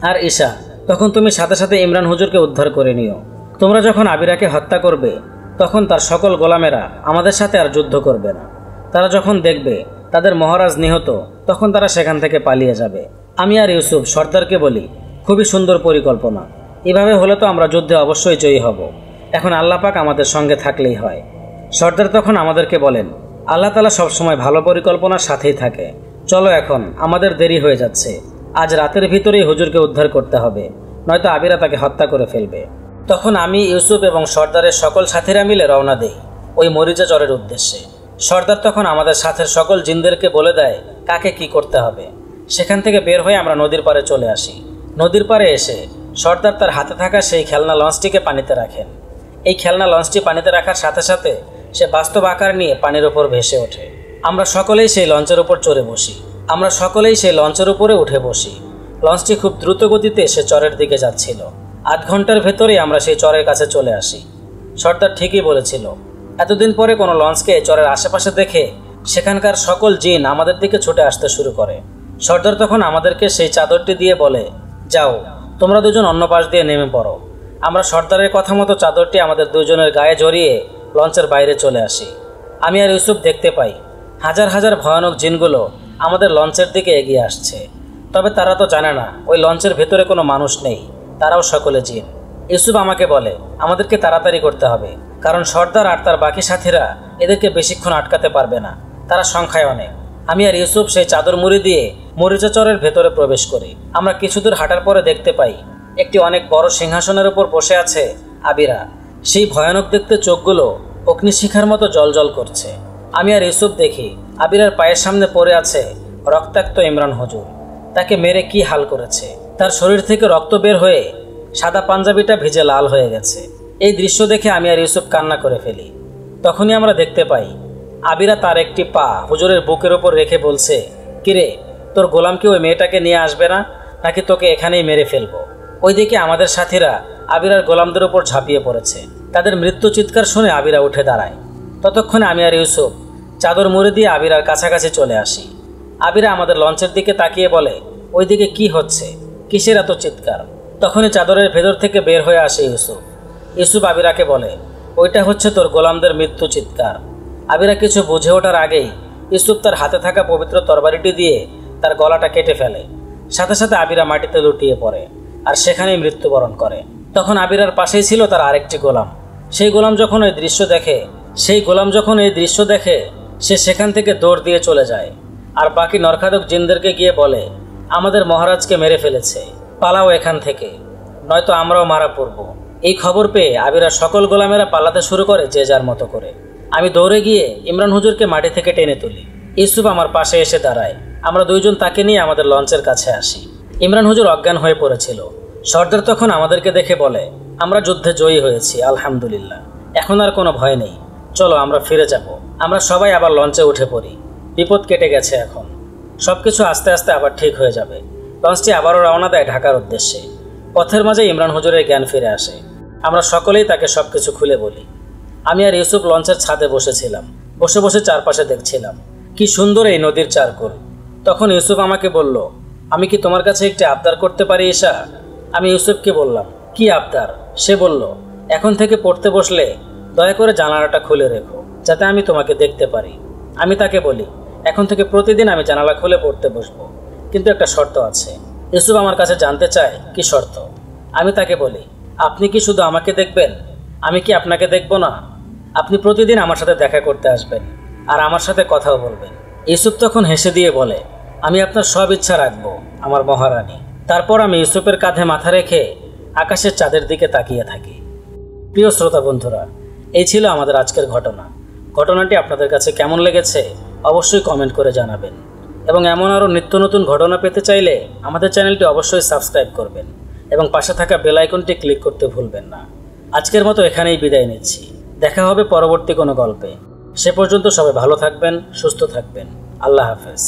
আর ঈশা, তখন তুমি সাথে সাথে ইমরান হুজুরকে উদ্ধার করে নিও। তোমরা যখন আবিরাকে হত্যা করবে তখন তার সকল গোলামেরা আমাদের সাথে আর যুদ্ধ করবে না। তারা যখন দেখবে তাদের মহারাজ নিহত তখন তারা সেখান থেকে পালিয়ে যাবে। আমি আর ইউসুফ সর্দারকে বলি, খুবই সুন্দর পরিকল্পনা। এভাবে হলে তো আমরা যুদ্ধে অবশ্যই জয়ী হব। এখন আল্লাহ পাক আমাদের সঙ্গে থাকলেই হয়। সর্দার তখন আমাদেরকে বলেন, আল্লাহ তাআলা সবসময় ভালো পরিকল্পনার সাথেই থাকে। চলো, এখন আমাদের দেরি হয়ে যাচ্ছে। আজ রাতের ভিতরেই হুজুরকে উদ্ধার করতে হবে, নয়তো আবিরা তাকে হত্যা করে ফেলবে। তখন আমি, ইউসুফ এবং সর্দারের সকল সাথীরা মিলে রওনা দেই ওই মরিচা চরের উদ্দেশ্যে। সর্দার তখন আমাদের সাথের সকল জিনদেরকে বলে দেয় কাকে কি করতে হবে। সেখান থেকে বের হয়ে আমরা নদীর পাড়ে চলে আসি। নদীর পাড়ে এসে সর্দার তার হাতে থাকা সেই খেলনা লঞ্চটিকে পানিতে রাখেন। এই খেলনা লঞ্চটি পানিতে রাখার সাথে সাথে সে বাস্তব আকার নিয়ে পানির ওপর ভেসে ওঠে। আমরা সকলেই সেই লঞ্চের উপর চড়ে বসি। লঞ্চটি খুব দ্রুত গতিতে সে চরের দিকে যাচ্ছিল। আধ ঘন্টার ভেতরেই আমরা সেই চরের কাছে চলে আসি। সর্দার ঠিকই বলেছিল, এতদিন পরে কোনো লঞ্চকে চরের আশেপাশে দেখে সেখানকার সকল জিন আমাদের দিকে ছুটে আসতে শুরু করে। সর্দার তখন আমাদেরকে সেই চাদরটি দিয়ে বলে, যাও, তোমরা দুজন অন্য পাশ দিয়ে নেমে পড়ো। আমরা সর্দারের কথা মতো চাদরটি আমাদের দুজনের গায়ে জড়িয়ে লঞ্চের বাইরে চলে আসি। আমি আর ইউসুফ দেখতে পাই হাজার হাজার ভয়ানক জিনগুলো আমাদের লঞ্চের দিকে এগিয়ে আসছে। তবে তারা তো জানে না ওই লঞ্চের ভেতরে কোনো মানুষ নেই, তারাও সকলে জিন। ইউসুফ আমাকে বলে, আমাদেরকে তাড়াতাড়ি করতে হবে, কারণ সর্দার আর তার বাকি সাথীরা এদেরকে বেশিক্ষণ আটকাতে পারবে না, তারা সংখ্যায় অনেক। আমি আর ইউসুফ সেই চাদর মুড়ি দিয়ে মরিচা চরের ভেতরে প্রবেশ করি। আমরা কিছুদূর হাঁটার পরে দেখতে পাই একটি অনেক বড় সিংহাসনের উপর বসে আছে আবিরা। সেই ভয়ানক দেখতে চোখগুলো অগ্নিশিখার মতো জ্বলজ্বল করছে। আমি আর ইউসুফ দেখি আবিরার পায়ের সামনে পড়ে আছে রক্তাক্ত ইমরান হুজুর। তাকে মেরে কি হাল করেছে, তার শরীর থেকে রক্ত বের হয়ে সাদা পাঞ্জাবিটা ভিজে লাল হয়ে গেছে। এই দৃশ্য দেখে আমি আর ইউসুফ কান্না করে ফেলি। তখনই আমরা দেখতে পাই আবিরা তার একটি পা হুজুরের বুকের ওপর রেখে বলছে, কিরে, তোর গোলাম কি ওই মেয়েটাকে নিয়ে আসবে না, নাকি তোকে এখানেই মেরে ফেলবো? ওইদিকে আমাদের সাথীরা আবিরার গোলামদের উপর ঝাঁপিয়ে পড়েছে। তাদের মৃত্যু চিৎকার শুনে আবিরা উঠে দাঁড়ায়। ততক্ষণে আমি আর ইউসুফ চাদর মুড়ে দিয়ে আবিরার কাছাকাছি চলে আসি। আবিরা আমাদের লঞ্চের দিকে তাকিয়ে বলে, ওইদিকে কি হচ্ছে, কিসের এত চিৎকার? তখনই চাদরের ভেতর থেকে বের হয়ে আসে ইউসুফ। ইউসুফ আবিরাকে বলে, ওইটা হচ্ছে তোর গোলামদের মৃত্যু চিৎকার। আবিরা কিছু বুঝে ওঠার আগেই ইউসুফ তার হাতে থাকা পবিত্র তরবারিটি দিয়ে তার গলাটা কেটে ফেলে। সাথে সাথে আবিরা মাটিতে লুটিয়ে পড়ে আর সেখানেই মৃত্যুবরণ করে। তখন আবিরার পাশেই ছিল তার আরেকটি গোলাম। সেই গোলাম যখন এই দৃশ্য দেখে সে সেখান থেকে দৌড় দিয়ে চলে যায় আর বাকি নরখাদক জিনদেরকে গিয়ে বলে, আমাদের মহারাজকে মেরে ফেলেছে, পালাও এখান থেকে, নয়তো আমরাও মারা পড়ব। এই খবর পেয়ে আবিরার সকল গোলামেরা পালাতে শুরু করে যে যার মতো করে। আমি দৌড়ে গিয়ে ইমরান হুজুরকে মাটি থেকে টেনে তুলি। ইউসুফ আমার পাশে এসে দাঁড়ায়। আমরা দুইজন তাকে নিয়ে আমাদের লঞ্চের কাছে আসি। ইমরান হুজুর অজ্ঞান হয়ে পড়েছিল। সর্দার তখন আমাদেরকে দেখে বলে, আমরা যুদ্ধে জয়ী হয়েছি, আলহামদুলিল্লাহ, এখন আর কোনো ভয় নেই, চলো আমরা ফিরে যাব। আমরা সবাই আবার লঞ্চে উঠে পড়ি। বিপদ কেটে গেছে, এখন সবকিছু আস্তে আস্তে আবার ঠিক হয়ে যাবে। লঞ্চটি আবারও রওনা দেয় ঢাকার উদ্দেশ্যে। পথের মাঝে ইমরান হুজুরের জ্ঞান ফিরে আসে। আমরা সকলেই তাকে সবকিছু খুলে বলি। আমি আর ইউসুফ লঞ্চের ছাদে বসেছিলাম। বসে বসে চারপাশে দেখছিলাম, কি সুন্দর এই নদীর চারকোল। তখন ইউসুফ আমাকে বলল, আমি কি তোমার কাছে একটি আবদার করতে পারি ঈশা? আমি ইউসুফকে বললাম, কি আবদার? সে বলল, এখন থেকে পড়তে বসলে দয়া করে জানালাটা খুলে রেখো, যাতে আমি তোমাকে দেখতে পারি। আমি তাকে বলি, এখন থেকে প্রতিদিন আমি জানালা খুলে পড়তে বসবো, কিন্তু একটা শর্ত আছে। ইউসুফ আমার কাছে জানতে চায়, কি শর্ত? আমি তাকে বলি, আপনি কি শুধু আমাকে দেখবেন? আমি কি আপনাকে দেখব না? আপনি প্রতিদিন আমার সাথে দেখা করতে আসবেন আর আমার সাথে কথাও বলবেন। ইউসুফ তখন হেসে দিয়ে বলে, আমি আপনার সব ইচ্ছা রাখবো, আমার মহারানী। তারপর আমি ইউসুফের কাঁধে মাথা রেখে আকাশের চাঁদের দিকে তাকিয়ে থাকি। প্রিয় শ্রোতা বন্ধুরা, এই ছিল আমাদের আজকের ঘটনাটি আপনাদের কাছে কেমন লেগেছে অবশ্যই কমেন্ট করে জানাবেন। এবং এমন আরও নিত্য নতুন ঘটনা পেতে চাইলে আমাদের চ্যানেলটি অবশ্যই সাবস্ক্রাইব করবেন এবং পাশে থাকা বেল আইকনটি ক্লিক করতে ভুলবেন না। আজকের মতো এখানেই বিদায় নিচ্ছি। দেখা হবে পরবর্তী কোনো গল্পে। সে পর্যন্ত সবাই ভালো থাকবেন, সুস্থ থাকবেন। আল্লাহ হাফেজ।